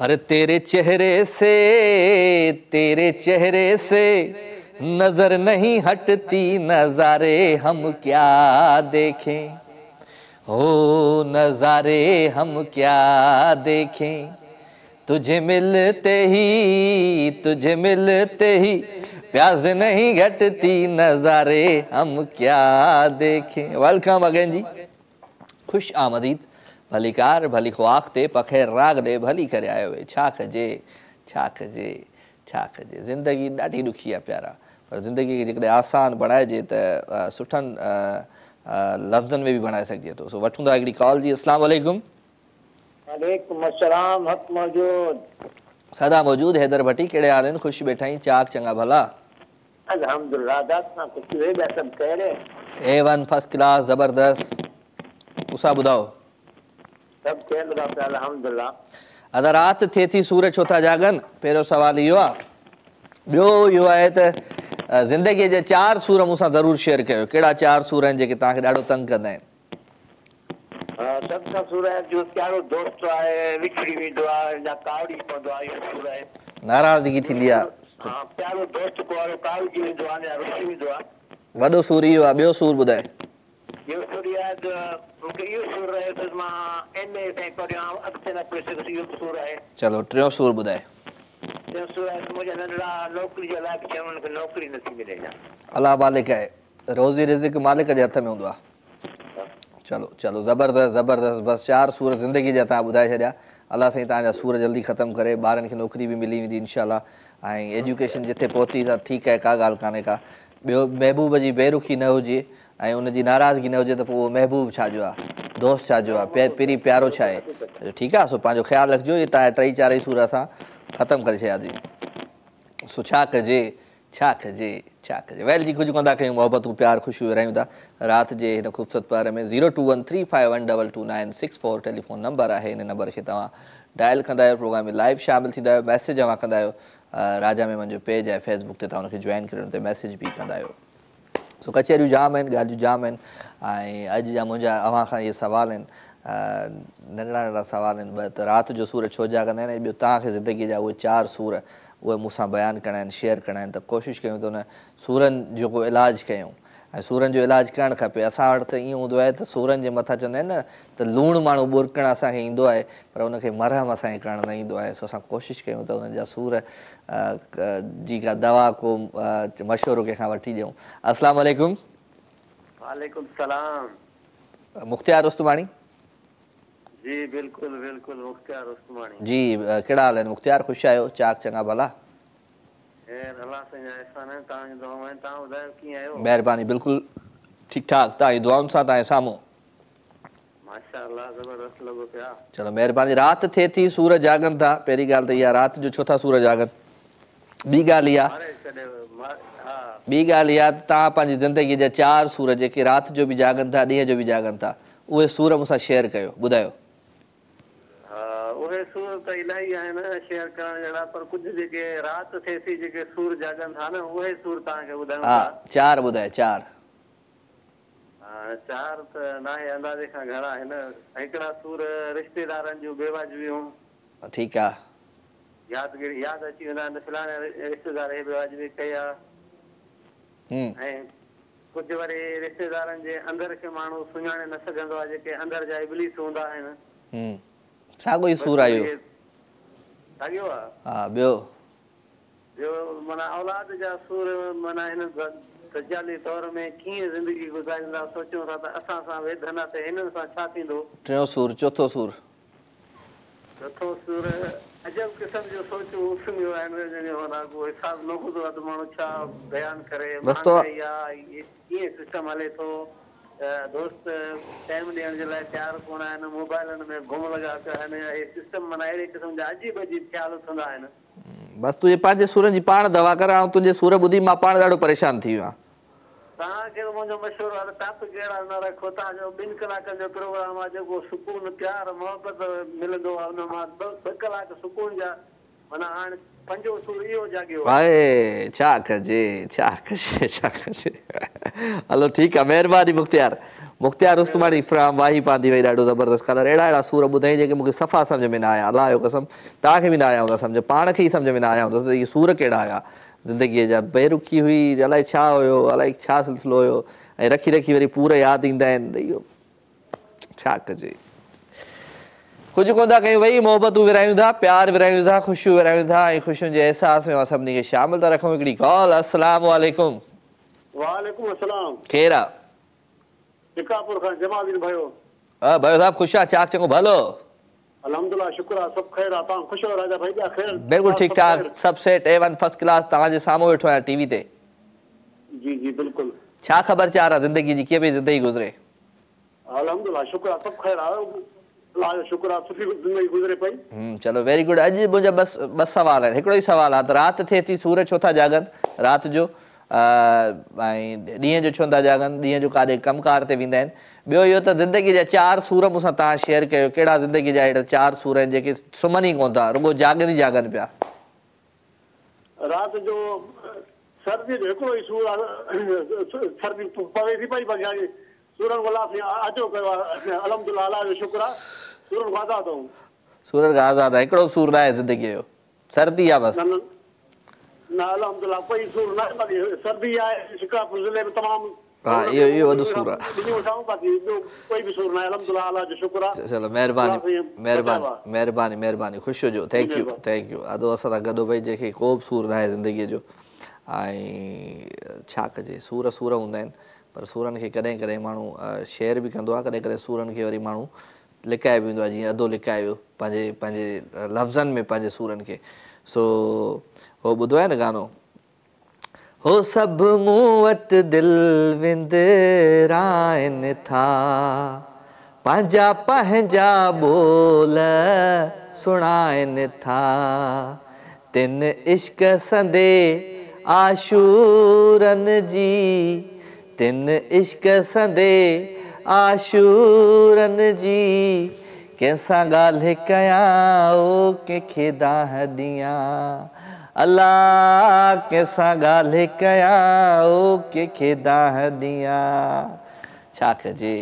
अरे तेरे चेहरे से नजर नहीं हटती, नजारे हम क्या देखें, ओ नजारे हम क्या देखें, तुझे मिलते ही प्यास नहीं घटती, नजारे हम क्या देखें। वेलकम अगेन जी, खुश आमदीद, भली कार भली ख्वाक ते पखे राग दे भली करे आयो वे। छा कजे ज़िंदगी ॾाढी ॾुखी आहे प्यारा, पर ज़िंदगी खे जेकॾहिं आसान बणाइजे त सुठनि लफ़्ज़नि में बि बणाए सघिजे थो। सो वठूं था हिकिड़ी कॉल जी। अस्सलाम वालेकुम। वालेकुम अस्सलाम, हक़ मौजूद, सदा मौजूद। हैदर भट्टी, कहिड़े हाल आहिनि? ख़ुशि वेठा आहियूं, चाक चङा भला? अल्हम्दुलिल्लाह, दादा ख़ुशि वे ॿिया सभु कहिड़े? A1 फर्स्ट क्लास ज़बरदस्त। तुसां ॿुधाओ? सभु खेल रहा पिया अल्हम्दुलिल्लाह। अदा राति थिए थी सूर छो था जागनि? पहिरियों सुवाल इहो आहे। ॿियो इहो आहे त ज़िंदगीअ जे 4 सूर मूंसां ज़रूरु शेयर कयो। कहिड़ा 4 सूर आहिनि जेके तव्हांखे ॾाढो तंग कंदा आहिनि? सभ खां सूर आहे जो प्यारो दोस्त आहे, विछड़ी वेंदो आहे या कावड़ी पवंदो आहे, इहो सूर आहे। नाराज़गी थींदी आहे। हा, प्यारो दोस्त को वारो कावड़ी वेंदो आहे या रुसी वेंदो आहे। वॾो सूर इहो आहे। ॿियो सूर ॿुधाए? ॿियो सूर आहे त मूंखे इहो सूर रहे त मां MA ताईं पढ़ियो, अॻिते न पढ़ी सघुसि, इहो सूर आहे। चलो टियों सूर ॿुधाए? टियों सूर आहे त मुंहिंजा नंढड़ा नौकिरी जे लाइ चवनि उन्हनि खे नौकिरी नथी मिले। अलाह मालिक आहे, रोज़ी रिज़िक मालिक जे हथ में हूंदो आहे। चलो ज़बरदस्त। बस 4 सूर ज़िंदगी जा तव्हां ॿुधाए छॾिया। अलाह साईं तव्हांजा सूर जल्दी ख़तमु करे, ॿारनि खे नौकिरी बि मिली वेंदी इंशाअल्लाह, ऐं एजुकेशन जिथे पहुती त ठीकु आहे, का ॻाल्हि कान्हे का। ॿियो महबूब जी बेरुखी न हुजे ऐं उनजी नाराज़गी न हुजे त पोइ उहो महबूब छाजो आहे, दोस्त छाजो आहे, पहिरीं प्यारो छा आहे। ठीकु आहे, सो पंहिंजो ख़्यालु रखिजो। इहे तव्हां 3-4 सूर असां ख़तमु करे छॾियासीं। सो छा कजे वेल जी, कुझु कंदा कयूं, मोहबतूं प्यार ख़ुशियूं रहियूं था राति जे हिन ख़ूबसूरत पार में। 021351222964 टेलीफोन नंबर आहे। हिन नंबर खे तव्हां डायल कंदा आहियो, प्रोग्राम में लाइव शामिलु थींदा आहियो, मैसेज जमा कंदा आहियो। राजा में मुंहिंजो पेज आहे फेसबुक ते, तव्हां हुनखे जॉइन करे हुन ते मैसेज बि कंदा आहियो। सो कचहरियूं जाम आहिनि, ॻाल्हियूं जाम आहिनि, ऐं अॼु जा मुंहिंजा अव्हां खां इहे सवाल आहिनि, नंढड़ा सवाल आहिनि ॿ, त राति जो सूर छो जागंदा आहिनि, ऐं ॿियो तव्हांखे ज़िंदगीअ जा उहे 4 सूर उहे मूंसां बयानु करणा आहिनि, शेयर करणा आहिनि। त कोशिशि कयूं त उन सूरनि जो को इलाजु कयूं, ऐं सूरनि जो इलाजु करणु खपे। असां वटि त ईअं हूंदो आहे त सूरनि जे मथां चवंदा आहिनि न त लूणु माण्हू ॿुरकणु असांखे ईंदो आहे, पर उनखे मरहम असांखे करणु न ईंदो आहे। सो असां कोशिशि कयूं त उन्हनि जा सूर जी का दवा को मशवरो कंहिंखां वठी ॾियूं। अस्सलाम वालेकुम। वालेकुम सलाम। मुख्तियार उस्तमाणी जी बिल्कुल मुख्तियार उस्तमाणी जी, कहिड़ा हाल आहिनि मुख्तियार? ख़ुशि आहियो? चाक चङा भला? महिरबानी, बिल्कुलु ठीकु ठाक, तव्हांजी दुआउनि सां तव्हांजे साम्हूं। चलो महिरबानी। राति थिए थी, सूर जागनि था। पहिरीं ॻाल्हि त इहा, राति जो छो था सूर जागनि? ॿी ॻाल्हि इहा तव्हां पंहिंजी ज़िंदगीअ जा 4 सूर जेके राति जो बि जागनि था, ॾींहं जो बि जागनि था, उहे सूर मूंसां शेयर कयो, ॿुधायो। उहे सूर त इलाही आहिनि शेयर करण जहिड़ा, पर कुझु जेके राति थिए थी जेके सूर जागनि था न, उहे सूर तव्हांखे ॿुधायूं था। 4 ॿुधाए। 4 त न आहे, अंदाज़े खां घणा आहिनि। हिकिड़ा सूर रिश्तेदारनि जूं बेवाजिबियूं, ठीकु आहे, यादि अची वेंदा आहिनि, फलाणे रिश्तेदार बेवाजिबी कई आहे। ऐं कुझु वरी रिश्तेदारनि जे अंदर खे माण्हू सुञाणे न सघंदो आहे, जेके अंदर जा इब्लीस हूंदा आहिनि। साॻियो ई सूर आयो। साॻियो आहे। हा, ॿियो माना औलाद जा सूर, माना हिन दजाली तौर में कीअं ज़िंदगी गुज़ारींदा, सोचूं था त असां सां वेधंदा त हिननि सां छा थींदो। टियों सूर। चौथो सूर अजब क़िस्म जो सोचूं उथंदियूं आहिनि, माना को हिसाब न हूंदो आहे त माण्हू छा बयानु करे, कीअं सिस्टम हले थो। दोस्त टाइम ॾियण जे लाइ तयारु कोन आहिनि, मोबाइलनि में घुम लॻा पिया आहिनि, इहे सिस्टम माना अहिड़े क़िस्म जा अजीब ख़्याल उथंदा आहिनि। बसि तुंहिंजे पंहिंजे सूरनि जी पाण दवा कर, ऐं तुंहिंजे सूर ॿुधी मां पाण ॾाढो परेशान थी वियो आहियां। तव्हांखे मुंहिंजो मशवरो आहे, टॉपिक अहिड़ा न रखो, तव्हांजो 2 कलाकनि जो प्रोग्राम आहे, जेको सुकून प्यार मोहबत मिलंदो आहे, हुन मां 2 कलाक सुकून जा, माना हाणे 5 सूर इहो जाॻियो आहे। छा कजे। हलो ठीकु आहे, महिरबानी मुख्तियार, मुख्तियार उस्तमानी फ्राम वाही पांदी वई ॾाढो ज़बरदस्त कलर अहिड़ा अहिड़ा सूर ॿुधाई जेके मूंखे सफ़ा सम्झ में न आया अलाह जो कसम तव्हांखे बि न आया हूंदा सम्झ पाण खे ई सम्झ में न आया हूंदा इहे सूर कहिड़ा हुया ज़िंदगीअ जा बेरुखी हुई अलाए छा हुयो अलाए छा सिलसिलो हुयो ऐं रखी रखी वरी पूरा यादि ईंदा आहिनि इहो छा कजे कुझु कोन था कयूं भई मोहबतूं विरायूं था प्यार विरायूं था ख़ुशियूं विरायूं था ऐं ख़ुशियुनि जे अहसास में सभिनी खे शामिल था रखूं हिकिड़ी कॉल अस्सलाम वालेकुम वालेकुम अस्सलाम केरु आहे टिकापुर खां जमालदीन भयो भयो साहब ख़ुशि आहे चाक चङो भलो अल्हम्दुलिल्लाह शुक्र आहे सभु ख़ैर आहे तव्हां ख़ुशि आहियो राजा भाई ॿिया ख़ैर बिल्कुलु ठीकु ठाक सभु सेट A1 फर्स्ट क्लास तव्हांजे साम्हूं वेठो आहियां टीवी ते जी जी बिल्कुलु छा ख़बरचार आहे ज़िंदगी जी कीअं पई ज़िंदगी गुज़रे अल्हम्दुलिल्लाह शुक्र आहे सभु ख़ैर आहे अल्लाह जो शुक्र आहे सुठी ज़िंदगी गुज़रे पई चलो वेरी गुड अॼु मुंहिंजा ॿ सवाल आहिनि हिकिड़ो ई सवाल आहे त राति थिए थी सूर छो था जागनि राति जो ऐं ॾींहं जो छो था जागनि ॾींहं जो काॾे कमकार ते वेंदा आहिनि ॿियो इहो त ज़िंदगी जा 4 सूर मूंसां तव्हां शेयर कयो कहिड़ा ज़िंदगी जा अहिड़ा 4 सूर आहिनि जेके सुम्हनि ई कोन था रुॻो जागनि ई जागनि पिया राति जो सर्दी जो हिकिड़ो ई सूर आहे सर्दी पवे थी पई बाक़ी सूरन गुलाब अचो कयो आहे अल्हम्दुलिल्लाह अल्लाह जो शुक्र आहे सूरन खां आज़ाद अथऊं सूरत खां आज़ाद आहे हिकिड़ो सूर न आहे ज़िंदगीअ जो सर्दी आहे बसि न अल्हम्दुलिल्लाह कोई सूर न आहे बाक़ी सर्दी आहे शिकापुर ज़िले में तमामु हा इहो वॾो सूर आहे कोई बि सूर न आहे अल्हम्दुलिल्लाह अल्लाह जो शुक्र आहे चलो महिरबानी महिरबानी ख़ुशि हुजो थैंक यू अदो असां सां गॾु भई जंहिंखे को बि सूर न आहे ज़िंदगीअ जो ऐं छा कजे सूर हूंदा आहिनि पर सूरनि खे कॾहिं कॾहिं माण्हू शेयर बि कंदो आहे कॾहिं कॾहिं सूरनि खे वरी माण्हू लिकाए बि वेंदो आहे जीअं अधो लिकाए वियो पंहिंजे लफ़्ज़नि में पंहिंजे सूरनि खे सो हो ॿुधो आहे न गानो हो सभु मूं वटि दिलि विंदराइनि था पंहिंजा ॿोल सुणाइनि था तिन इश्क संदे आशूरनि जी तिन इश्क संदे आशूरनि जी कंहिंसां ॻाल्हि कयां ओ कंहिंखे दाह ॾियां अल्लाह कंहिंसां ॻाल्हि कयां ओ कंहिंखे दाह ॾियां छा कजे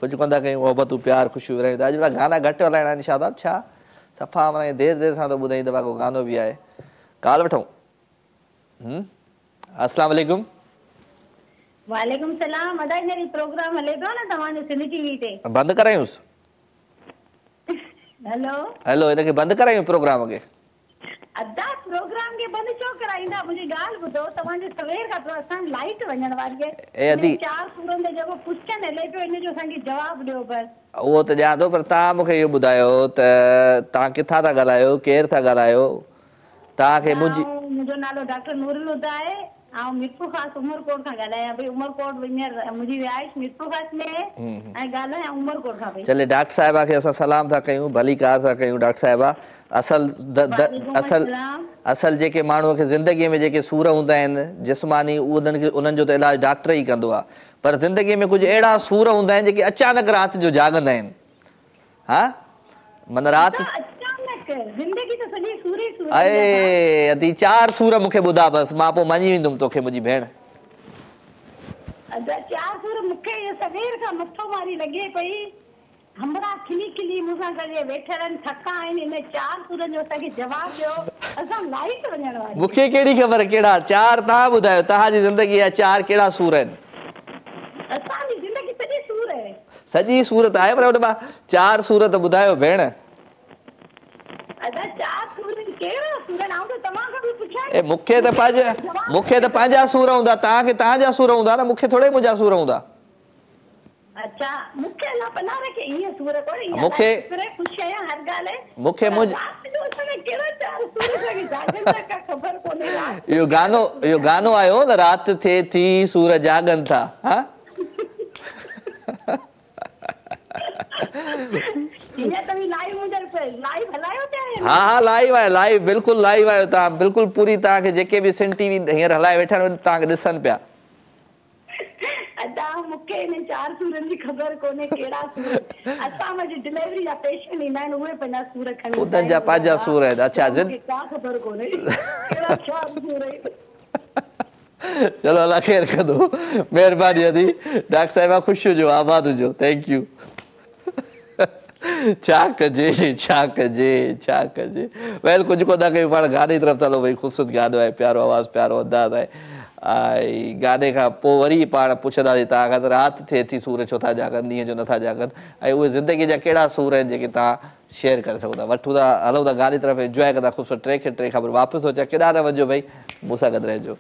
कुझु कोन था कयूं मोहबतूं प्यार ख़ुशियूं विरायूं था अॼु गाना घटि हलाइणा आहिनि शादाब छा सफ़ा माना देरि सां थो ॿुधाईं दफ़ा को गानो बि आहे काल वठूं अस्सलाम वालेकुम वालेकुम सलाम अदा मेरी प्रोग्राम हले पियो न तव्हांजो सिंधी टीवी ते बंदि करायूंसि हेलो हिनखे बंदि करायूं प्रोग्राम खे अदा प्रोग्राम के बंद छो कराइंदा मुझे गाल बुधो तवांजे सवेर का तो असन लाइट वणन वाली है ए अदी 4 सूरन दे जको क्वेश्चन हले पे इन जो संगी जवाब दियो पर वो तो जा दो पर ता मुखे यो बुधायो त ता किथा ता गलायो केर था गलायो ता के मुझो नालो डॉक्टर नूरुल हुदा है आ मिठू खास उमरकोट का गलाया भाई उमरकोट वनेर मुजी रिहाइश मिठू खास में है गाल है उमरकोट का भाई चले डॉक्टर साहिबा के असा सलाम था कयूं भली कार था कयूं डॉक्टर साहिबा असल जेके माण्हूअ खे ज़िंदगीअ में जेके सूर हूंदा आहिनि जिस्मानी उन्हनि जो त इलाजु डॉक्टर ई कंदो आहे पर ज़िंदगीअ में कुझु अहिड़ा सूर हूंदा आहिनि जेके अचानक राति जो जाॻंदा आहिनि हा माना राति अदी 4 सूर मूंखे ॿुधा बसि मां पोइ मञी वेंदुमि तोखे मुंहिंजी भेण 4 सूर मूंखे सवेर खां मथो मारी लॻे पई हमरा खिली मुसा करे वेठरन थका आइन इन 4 सूरन जो तके जवाब दियो असा लाइट वणन वाली मुखे केड़ी खबर केड़ा 4 ता बुधायो ता जी जिंदगी या 4 केड़ा सूर है असा जी जिंदगी सजी सूर है सजी सूरत आए पर ओडा 4 सूरत बुधायो भेण अदा 4 सूरन केड़ा सूरन आउ तो तमा का भी पूछा ए मुखे त पांजा सूर हुंदा ता के ताजा सूर हुंदा ना मुखे थोड़े मुजा सूर हुंदा अच्छा मुखे ना बना रखे ये सूर कोड़ी मुखे खुश है हर गाल है मुखे मुझ जो सने केड़ा 4 सूर लगी जागन का खबर कोनी यो गानो आयो ना रात थे थी सूर जागन था हां ये तो लाइव मुझे पे लाइव हलायो थे हां लाइव है लाइव बिल्कुल लाइव आयो ता बिल्कुल पूरी ता के जेके भी सिन टीवी हियर हलाए बैठा ता के दिसन पिया अदा मुके ने 4 सूरन की खबर कोने केड़ा सूर असा में डिलीवरी या पेशेंट इना हुए पना सूर खणी उदन जा पाजा सूर है अच्छा जिन का खबर कोने केड़ा 4 सूर है चलो अल्लाह ख़ैर कंदो, महिरबानी अदी। डॉक्टर साहिबा ख़ुशि हुजो, आबाद हुजो, थैंक यू। छा कजे छा कजे छा कजे। वेल कुछ को था कयूं, पाण गाने तरफ़ हलो भई। ख़ूबसूरत गानो आहे, प्यारो आवाज़, प्यारो अंदाज़ आहे। ऐं गाने खां पोइ वरी पाण पुछंदासीं तव्हां खां त राति थिए थी सूर छो था जागनि, ॾींहं जो नथा जागनि, ऐं उहे ज़िंदगी जा कहिड़ा सूर आहिनि जेके तव्हां शेयर करे सघो था। वठूं था, हलूं था गाने तरफ़, इंजॉय कंदा ख़ूबसूरत ट्रैक खे। ट्रैक खां पोइ वापसि अचो, केॾा न वञो भई, मूंसां गॾु रहिजो।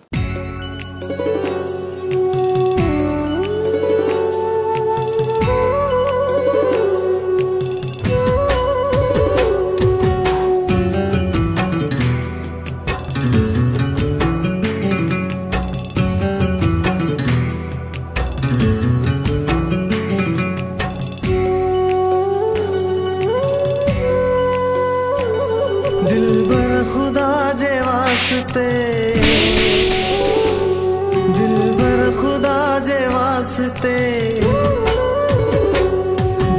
दिलबर खुदा जे वास्ते,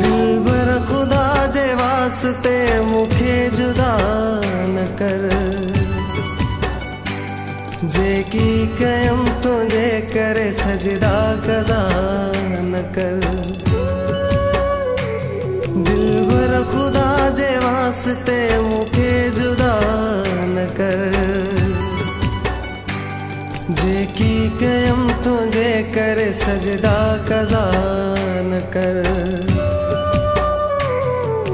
दिलबर खुदा जे वास्ते मुखे जुदा न कर। जेकी कयम तुझे करे सजदा कज़ा न कर। दिलबर खुदा जे वास्ते मुखे जुदा न कर। जेकी कयम तुझे करे सजदा कज़ा न कर।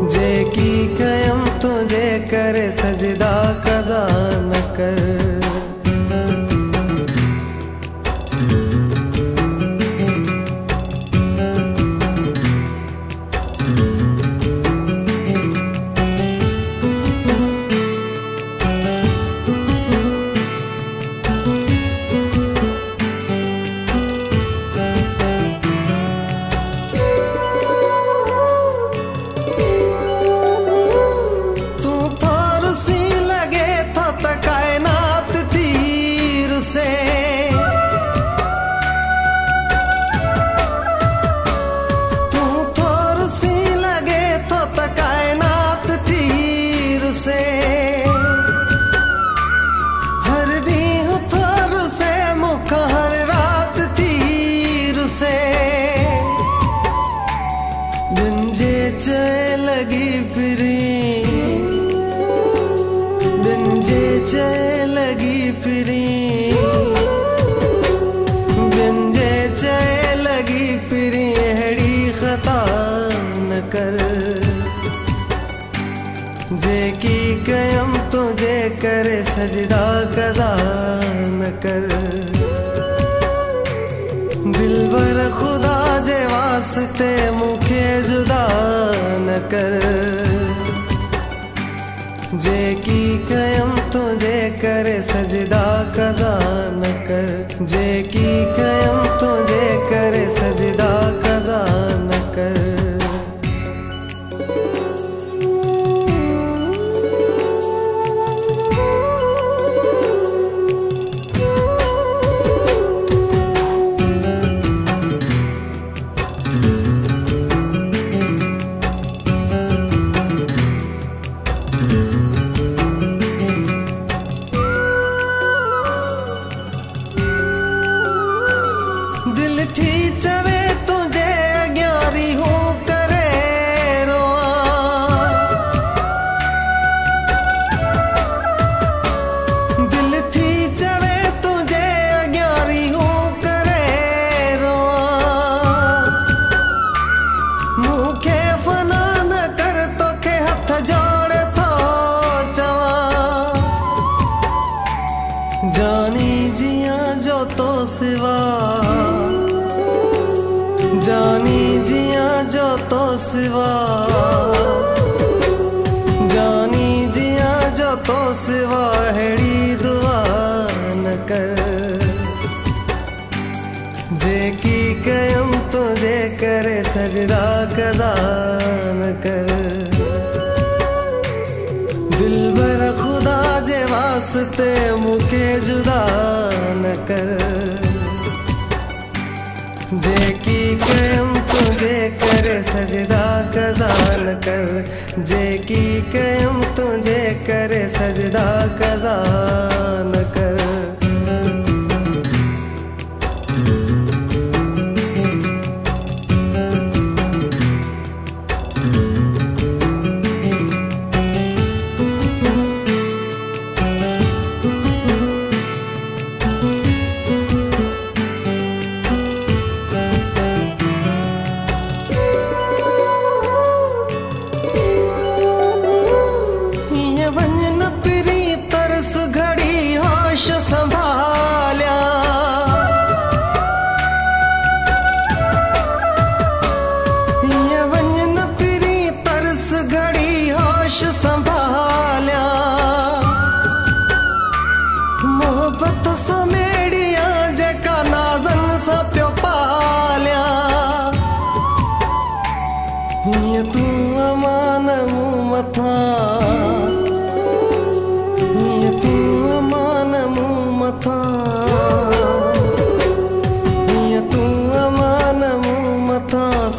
जेकी कयम तुझे करे सजदा कज़ा न कर। लगी फिरी दिन जे चए लगी फिरी, दिन जे चए लगी फिरी अहिड़ी ख़ता न कर। जेकी कयम तुझे करे सजदा कज़ा न कर। दिलबर खुदा जे वास्ते मुखे जुदा न कर। जेकी कयम तुझे करे सजदा कज़ा न कर। जेकी कयम तुझे करे सजदा कज़ा न कर। जानी जिया जो तो सिवा, जानी जिया जो तो सिवा, जानी जिया जो तो सिवा हेड़ी दुआ न कर। जेकी कयम तुझे करे सजदा कज़ा न कर। दिलबर खुदा जे वास्ते मुखे जुदा न कर। जेकी कयम तुझे करे सजदा कज़ा न कर। जेकी कयम तुझे करे सजदा कज़ा न कर।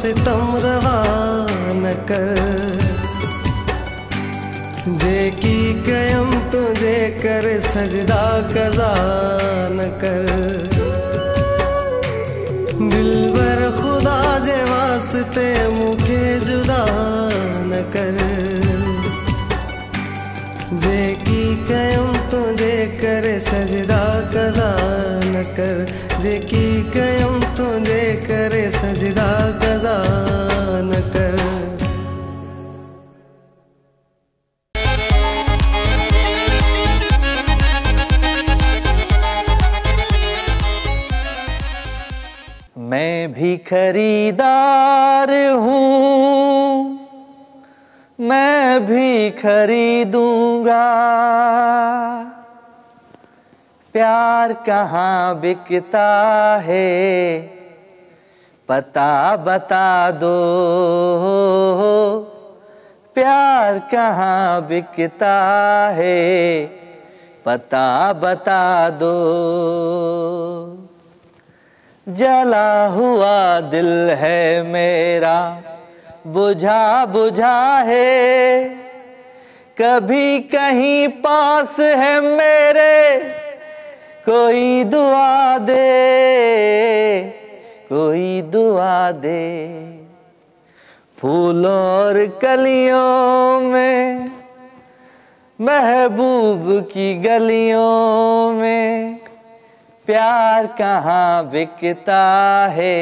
सितम रवा न कर जेकी कयम तुझे कर सजदा कज़ा न कर दिलबर खुदा जे वास्ते मुखे जुदा न कर जेकी कयम तुझे कर सजदा कज़ा न कर जेकी कयम तुझे कर सजदा कज़ा न कर मैं भी खरीदार हूँ, मैं भी खरीदूंगा, प्यार कहाँ बिकता है पता बता दो, प्यार कहाँ बिकता है पता बता दो। जला हुआ दिल है मेरा बुझा बुझा है, कभी कहीं पास है मेरे कोई दुआ दे, कोई दुआ दे। फूलों और कलियों में महबूब की गलियों में प्यार कहाँ बिकता है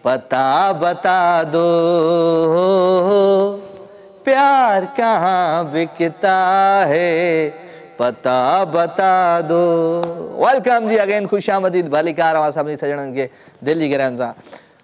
पता बता दो, प्यार कहाँ बिकता है पता बता दो। वेलकम जी अगेन, खुश आमदीद, भली कार सभी सजणनि खे दिल जी गहराइयुनि सां।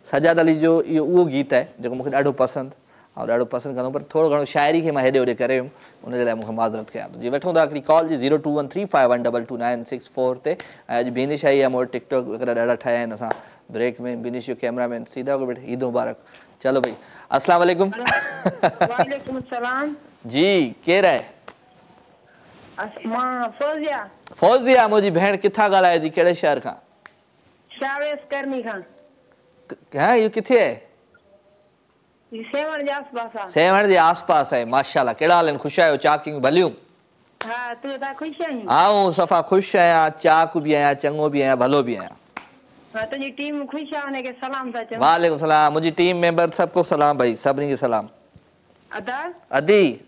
सजाद अली जो इहो उहो गीत आहे जेको मूंखे ॾाढो पसंदि ऐं ॾाढो पसंदि कंदो, पर थोरो घणो शाइरी खे मां हेॾे होॾे करे वियुमि, उनजे लाइ मूंखे माज़रत कयां थो। जी वेठो था हिकिड़ी कॉल जी 021351222964 ते। ऐं अॼु बिनिश आई आहे मूं वटि, टिकटॉक वग़ैरह ॾाढा ठाहिया आहिनि असां ब्रेक में। बिनिश जो कैमरामैन सीधा को बेटे, ईद मुबारक। चलो भाई, अस्सलाम वालेकुम। वालेकुम सलाम जी, केरु आहे? मां फौजिया। फौजिया मुंहिंजी भेण, किथां ॻाल्हाए थी, कहिड़े शहर खां? शावेस करनी खां। हाँ, इहो किथे आहे? सेवण जे आसपास आहे। सेवण जे आसपास आहे, माशाल्लाह। कहिड़ा हाल आहिनि, ख़ुशि आहियो? चाक चिंग भलियूं? हा, तूं त ख़ुशि आहीं? आऊं सफ़ा ख़ुशि आहियां, चाक बि आहियां, चङो बि आहियां, भलो बि आहियां। हा, तुंहिंजी टीम ख़ुशि आहे, हुनखे सलाम था चऊं। वालेकुम सलाम, मुंहिंजी टीम मेंबर सबको सलाम भाई, सभिनी खे सलाम। अदा अदी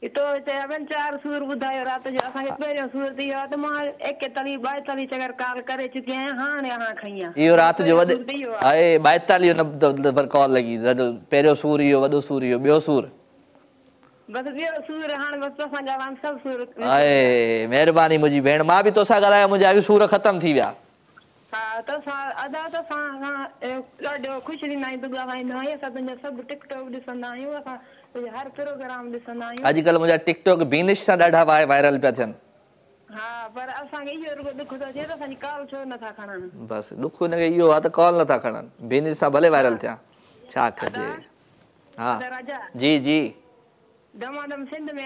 इतो चवनि 4 सूर ॿुधायो राति जो, असांखे पहिरियों सूर थी वियो आहे त मां 41 42 चकर कॉल करे चुकी आहियां, हाणे असां खई आहे। इहो राति जो वॾे आहे 42 नंबर कॉल लॻी, पहिरियों सूर इहो, वॾो सूर इहो, ॿियो सूर बसि ॿियो सूर हाणे बसि तोसां ॻाल्हाइनि सभु सूर। आहे महिरबानी मुंहिंजी भेण, मां बि तोसां ॻाल्हाया, मुंहिंजा बि सूर ख़तमु थी विया। हा, तोसां अदा तोसां ॾाढो ख़ुशि थींदा आहियूं, तूं ॻाल्हाईंदो आहीं। असां तुंहिंजा सभु टिकटॉक ॾिसंदा आहियूं, असां तुंहिंजा हर प्रोग्राम ॾिसंदा आहियूं। अॼुकल्ह मुंहिंजा टिकटॉक बिनिश सां ॾाढा वायरल पिया थियनि। हा, पर असांखे इहो रुॻो ॾुख थो थिए त असांजी कॉल छो नथा खणनि। बसि ॾुख हुनखे इहो आहे त कॉल नथा खणनि, बिनिश सां भले वायरल थिया, छा कजे। हा राजा जी जी, दमादम सिंध में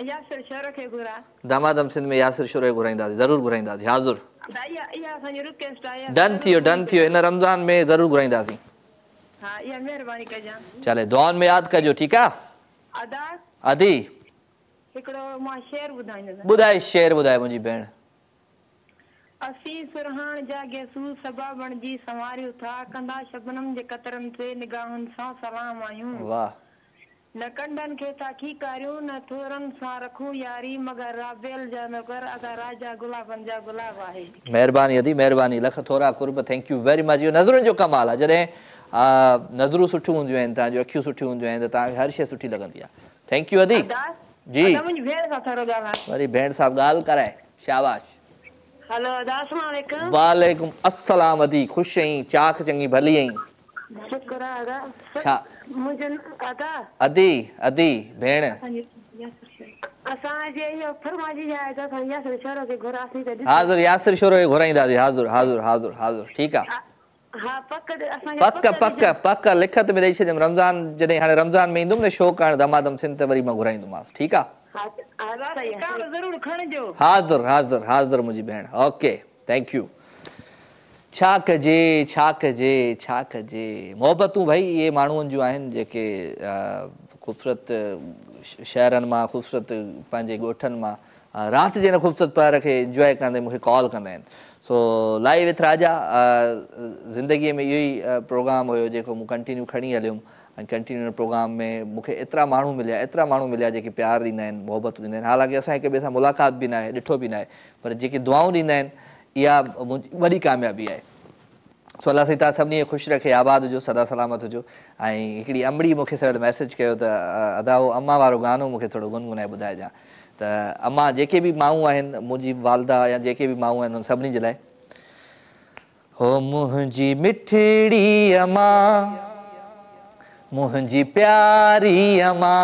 यासिर शहर खे घुरा। दमादम सिंध में यासिर शोर घुराईंदासीं, ज़रूरु घुराईंदासीं, हाज़ुर। इहा असांजी रिक्वेस्ट आहे। डन थियो, डन थियो, हिन रमज़ान में ज़रूरु घुराईंदासीं। हा, इहा महिरबानी कजां। चले, दुआनि में यादि कजो, ठीकु आहे? अदा अदी हिकिड़ो मां शेर ॿुधाईंदसि। ॿुधाए, शेर ॿुधाए मुंहिंजी भेण। असीं सुरहाण जा गेसू सबा बणजी संवारियूं था, कंदा शबनम जे कतरनि ते निगाहुनि सां सलाम आहियूं। वाह। न कंडनि खे था खीकारियूं, न थोरनि सां रखूं यारी, मगर राबेल जा नौकर अदा राजा गुलाबनि जा गुलाब आहे। महिरबानी अदी, महिरबानी, लख थोरा कुर्ब, थैंक यू वेरी मच। इहो नज़रुनि जो कमाल आहे, जॾहिं नज़रूं सुठियूं हूंदियूं आहिनि, तव्हांजूं अखियूं सुठियूं हूंदियूं आहिनि त तव्हांखे हर शइ सुठी लॻंदी आहे। थैंक यू अदी जी। मुंहिंजी भेण सां थोरो ॻाल्हाए। वरी भेण साहब ॻाल्हि कराए, शाबाश। हेलो अदा, अस्सलाम वालेकुम। वालेकुम अस्सलाम अदी, ख़ुशि आहीं? चाक चङी भली आहीं? शुक्र आहे अदा। छा मुंहिंजो अदा अदी अदी भेण, असांजे इहो फरमाइशी आहे त असां यासिर शहर खे घुरासीं त हाज़ुर, यासिर शोर खे घुराईंदासीं, हाज़ुर हाज़ुर हाज़ुर हाज़ुर, ठीकु आहे। हा, पक पक पक पक लिखत में ॾेई छॾियमि, रमज़ान जॾहिं हाणे रमज़ान में ईंदुमि न शो करणु दमादम सिंध त वरी मां घुराईंदोमांसि, ठीकु आहे? ज़रूरु खणिजो। हाज़ुर हाज़ुर हाज़ुर मुंहिंजी भेण, ओके, थैंक यू। छा कजे मोहब्बतूं भाई ये माण्हुनि जूं आहिनि जेके ख़ूबसूरत शहरनि मां ख़ूबसूरत पंहिंजे ॻोठनि मां राति जे हिन ख़ूबसूरत पहर खे इंजॉय कंदे मूंखे कॉल कंदा आहिनि। सो लाइव विथ राजा ज़िंदगीअ में इहो ई प्रोग्राम हुयो जेको मूं कंटिन्यू खणी हलियुमि ऐं कंटिन्यू प्रोग्राम में मूंखे एतिरा माण्हू मिलिया जेके प्यारु ॾींदा आहिनि मोहबत ॾींदा आहिनि। हालांकि असां हिक ॿिए सां मुलाक़ात बि न आहे ॾिठो बि न आहे पर जेके दुआऊं ॾींदा आहिनि इहा मुंहिंजी वॾी कामयाबी आहे। सो अलाह साईं तव्हां सभिनी खे ख़ुशि रखे आबाद हुजो सदा सलामत हुजो। ऐं हिकिड़ी अमड़ी मूंखे मैसेज कयो त अदा हो अम्मा वारो गानो मूंखे थोरो गुनगुनाए ॿुधाइजां त अम्मा जेके बि माण्हू आहिनि मुंहिंजी वालदा या जेके बि माण्हू आहिनि उन सभिनी जे लाइ। हो मुंहिंजी मिठड़ी अम्मा मुंहिंजी प्यारी अम्मा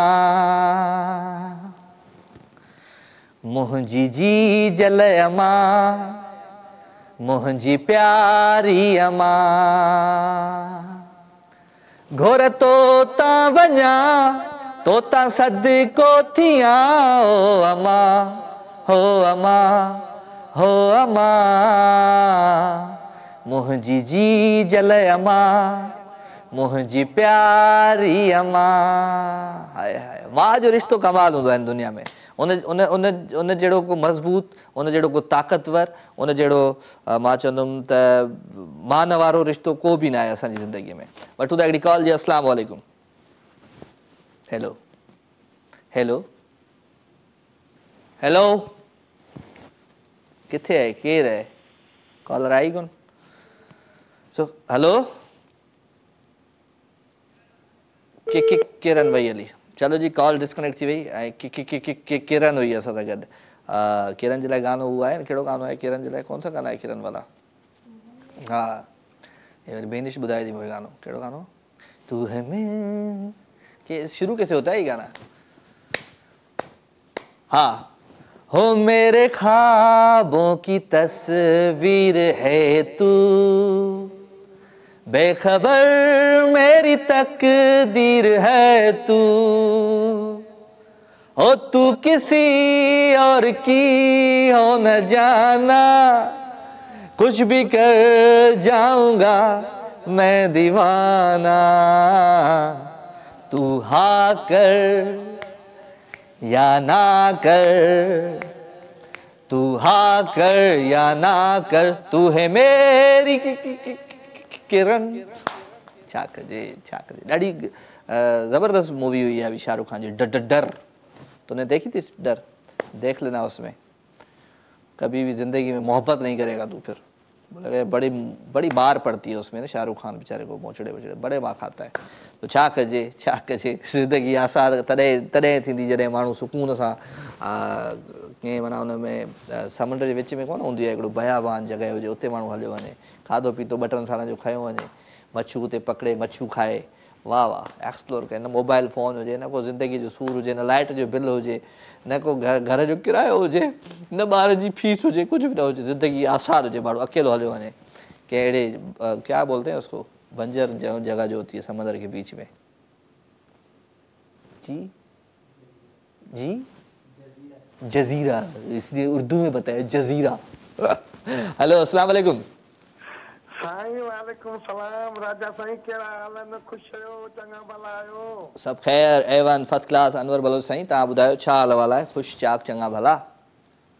मुंहिंजी जी जल अम्मा मुंहिंजी प्यारी अम्मा घोर तोता वञा तोता सदको थियां ओ अम्मा हो अम्मा हो अम्मा मुंहिंजी जी जल अम्मा मुंहिंजी प्यारी अम्मा। हाय हाय मां जो रिश्तो कमाल हूंदो आहे दुनिया में उन उन उन उन जहिड़ो को मज़बूत उन जहिड़ो को ताक़तवर उन जहिड़ो मां चवंदुमि त मान वारो रिश्तो को बि न आहे असांजी ज़िंदगीअ में। वठूं था हिकिड़ी कॉल जी। अस्सलाम वालेकुम। हेलो हेलो हेलो किथे आहे केरु आहे कॉलर आई कोन। सो हेलो किरण वई हली चलो जी कॉल डिस्कनेक्ट थी वई ऐं किरण हुई असां सां गॾु। किरण जे लाइ गानो उहो आहे न कहिड़ो गानो आहे किरण जे लाइ कौन सा गाना आहे किरण वाला। हा ये वरी बेनिश ॿुधाए थी मूंखे गानो कहिड़ो गानो तू है मैं के शुरू कैसे होता है ये गाना। हाँ हो मेरे ख्वाबों की तस्वीर है तू बेखबर मेरी तकदीर है तू हो तू किसी और की हो न जाना कुछ भी कर जाऊंगा मैं दीवाना तू हाँ कर या ना कर तू हाँ कर या ना कर तू है मेरी किरण। छा कजे ॾाढी ज़बरदस्त मूवी हुई है अभी शाहरुख खान जी डर तूने देखी थी डर देख लेना उसमें कभी भी जिंदगी में मोहब्बत नहीं करेगा तू फिर बोले बड़ी बड़ी बार पड़ती है उसमें ना शाहरुख खान बेचारे को मोचड़े वोचड़े बड़े मां खाता है। तो छा कजे ज़िंदगी आसार तॾहिं थींदी जॾहिं माण्हू सुकून सां कीअं माना हुन में समुंड जे विच में कोन हूंदी आहे हिकिड़ो बयाबान जॻह हुजे उते माण्हू हलियो वञे खाधो पीतो 2-3 सालनि जो खयो वञे मच्छू उते पकिड़े मच्छू खाए वाह वाह एक्सप्लोर करे न मोबाइल फ़ोन हुजे न को ज़िंदगी जो सूर हुजे न लाइट जो बिल हुजे न को घर जो किरायो हुजे न ॿार जी फीस हुजे कुझु बि न हुजे ज़िंदगी आसार हुजे माण्हू अकेलो हलियो वञे के अहिड़े क्या बोलते हैं उसको बंजर जगह जो होती है समंदर के बीच में जी जी जजीरा इसलिए उर्दू में बताया जजीरा। हेलो अस्सलाम वालेकुम। साईं वालेकुम सलाम राजा साईं कहिड़ा हाल आहिनि ख़ुश आहियो चङा भला आहियो सभु ख़ैर A1 फर्स्ट क्लास अनवर बलोच साईं तव्हां ॿुधायो छा हाल वाला आहे ख़ुशि चाक चङा भला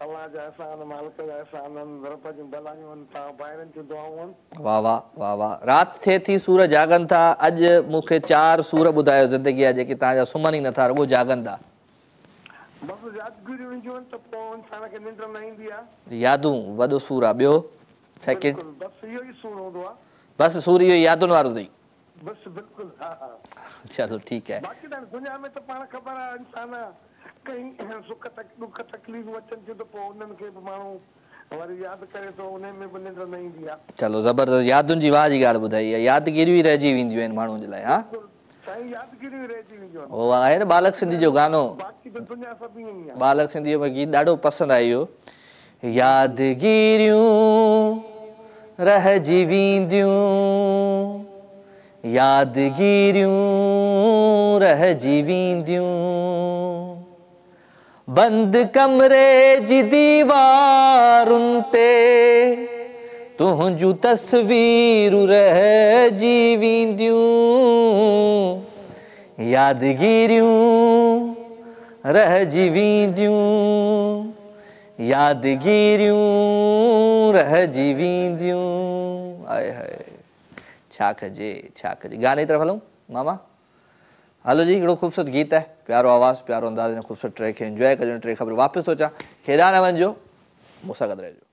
अल्लाह जा एहसान मालिक जा एहसान रब जी भलायूं तव्हां ॿाहिरनि जूं दुआऊं वाह वाह वाह वाह राति थिए थी सूर जागनि था अॼु मूंखे 4 सूर ॿुधायो ज़िंदगीअ जेके तव्हांजा सुम्हनि ई नथा रुॻो जागनि था बसि यादगिरियूं ईंदियूं आहिनि त पोइ इंसान खे निंड न ईंदी आहे यादूं वॾो सूर आहे ॿियो सेकंड बसि इहो ई सूर हूंदो आहे बस सूर इहो यादुनि वारो अथई बसि बिल्कुलु हा हा चलो ठीकु आहे बाक़ी त दुनिया में त पाण ख़बर आहे इंसान कई सुख दुख तकलीफ़ूं अचनि थियूं त पोइ उन्हनि खे बि माण्हू वरी यादि करे थो उन में बि निंड न ईंदी आहे। चलो ज़बरदस्त यादुनि जी वाह जी ॻाल्हि ॿुधाई आहे यादगिरियूं ई रहिजी वेंदियूं आहिनि माण्हुनि जे लाइ हा साईं यादगिरियूं रहिजी वेंदियूं आहिनि उहो आहे न बालक सिंधी जो गानो बाक़ी त दुनिया सभु ईअं ई आहे बालक सिंधीअ में गीत ॾाढो पसंदि आहे इहो यादगिरियूं रहिजी वेंदियूं यादगिरियूं रहिजी वेंदियूं बंदि कमरे जी दीवारुनि ते तुंहिंजूं तस्वीरूं रहिजी वेंदियूं, यादगिरियूं रहिजी वेंदियूं, यादगिरियूं रहिजी वेंदियूं। आए हाय छा कजे छा कजे। गाने की तरफ़ हलूं मामा? हलो जी, हिकिड़ो ख़ूबसूरत गीत है, प्यारो आवाज़ प्यारो अंदाज़, ख़ूबसूरत ट्रैक खे एंजॉय कजो। टे ख़बर वापसि सोचा खेॾा न वञिजो, मूंसां गॾु रहिजो।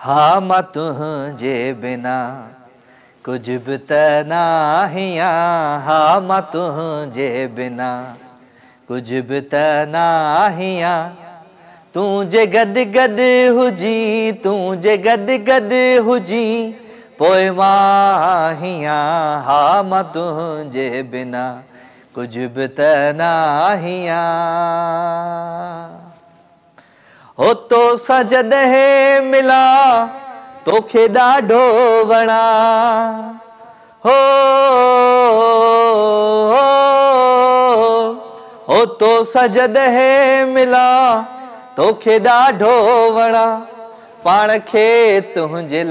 हाँ मां तुझे बिना कुछ बि त नाहियां हा मां तुंहिंजे बिना कुछ बि त नाहियां तूं जे गॾु गॾु हुजी तूं जे गॾु गॾु हुजी पोइ मां हियां हा मां तुंहिंजे बिना कुछ बि त नाहियां हो तो सां जॾहिं मिला तोखे ॾाढो वणा हो तो सां जॾहिं मिला तोखे ॾाढो वणा पाण खे तुंहिंजे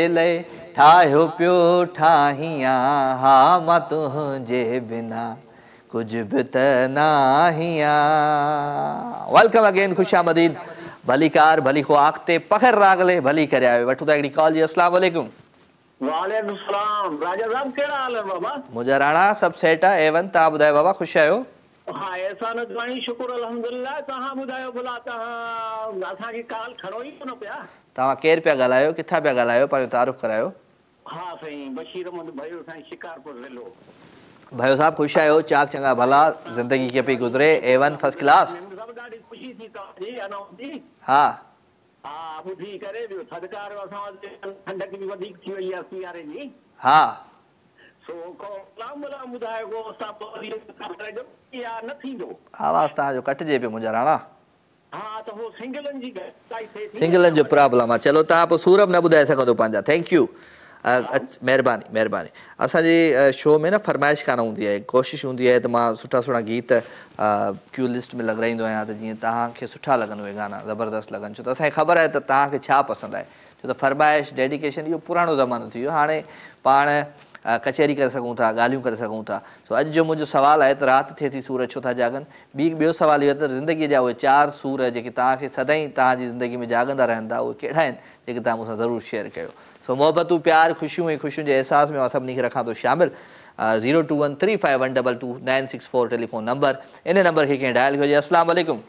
लाइ ठाहियो पियो ठाहियां हा मां तुंहिंजे बिना कुछ बि त नाहियां। वेलकम अगेन खुशामदीद भली कार भली खो आखते पखर रागले भली करे आयो वठो ता एकड़ी कॉल जी। अस्सलाम वालेकुम। वालेकुम सलाम। राजा साहब केड़ा हाल है बाबा? मुझे राणा सब सेट है एवन ता बुधाए बाबा खुश आयो? हाँ ऐसा न जानी शुक्र अल्हम्दुलिल्लाह। तहां बुधायो भला तहां असा की कॉल खड़ो ही न पिया। तहां केर पे गलायो किथा पे गलायो पर तारुफ करायो? हाँ सही बशीर अहमद भयो साईं शिकारपुर जिलो। भाई साहब खुश आयो चाक चंगा भला जिंदगी के पे गुजरे एवन फर्स्ट क्लास। सब ॾाढी खुशी थी जी अनाउंस जी। हाँ हाँ बुधी करे बियो थदकार असां ठंडक भी वधिक थी वई आहे सियारे जी। हाँ सो को लाम बुधायो को सब जो या न थींदो आवाज ता जो कटजे पे मुझे राणा। हाँ तो वो सिंगलन जी गाई थे सिंगलन जो प्रॉब्लम है। चलो ता पो सूरब न बुधाए सको पांजा थैंक यू मेहरबानी मेहरबानी। असांजी शो में न फरमाइश कान हूंदी आहे कोशिशि हूंदी आहे त मां सुठा सुठा गीत क्यू लिस्ट में लॻाईंदो आहियां त जीअं तव्हांखे सुठा लॻनि उहे गाना ज़बरदस्त लॻनि छो त असांखे ख़बर आहे त तव्हांखे छा पसंदि आहे छो त फरमाइश डेडिकेशन इहो पुराणो ज़मानो थी वियो हाणे पाण कचहरी करे सघूं था ॻाल्हियूं करे सघूं था। सो अॼु जो मुंहिंजो सुवालु आहे त राति थिए थी सूर छो था जागनि। ॿियो सुवालु इहो त ज़िंदगीअ जा उहे 4 सूर जेके तव्हांखे सदाईं तव्हांजी ज़िंदगी में जाॻंदा रहंदा उहे कहिड़ा आहिनि जेके तव्हां मूंसां ज़रूरु शेयर कयो। सो मोहबतूं प्यार ख़ुशियूं ऐं ख़ुशियुनि जे अहसास में मां सभिनी खे रखां थो शामिल। 0213512296 टेलीफोन नंबर इन नंबर खे कंहिं डायल कयो जी। अस्सलाम वालेकुम।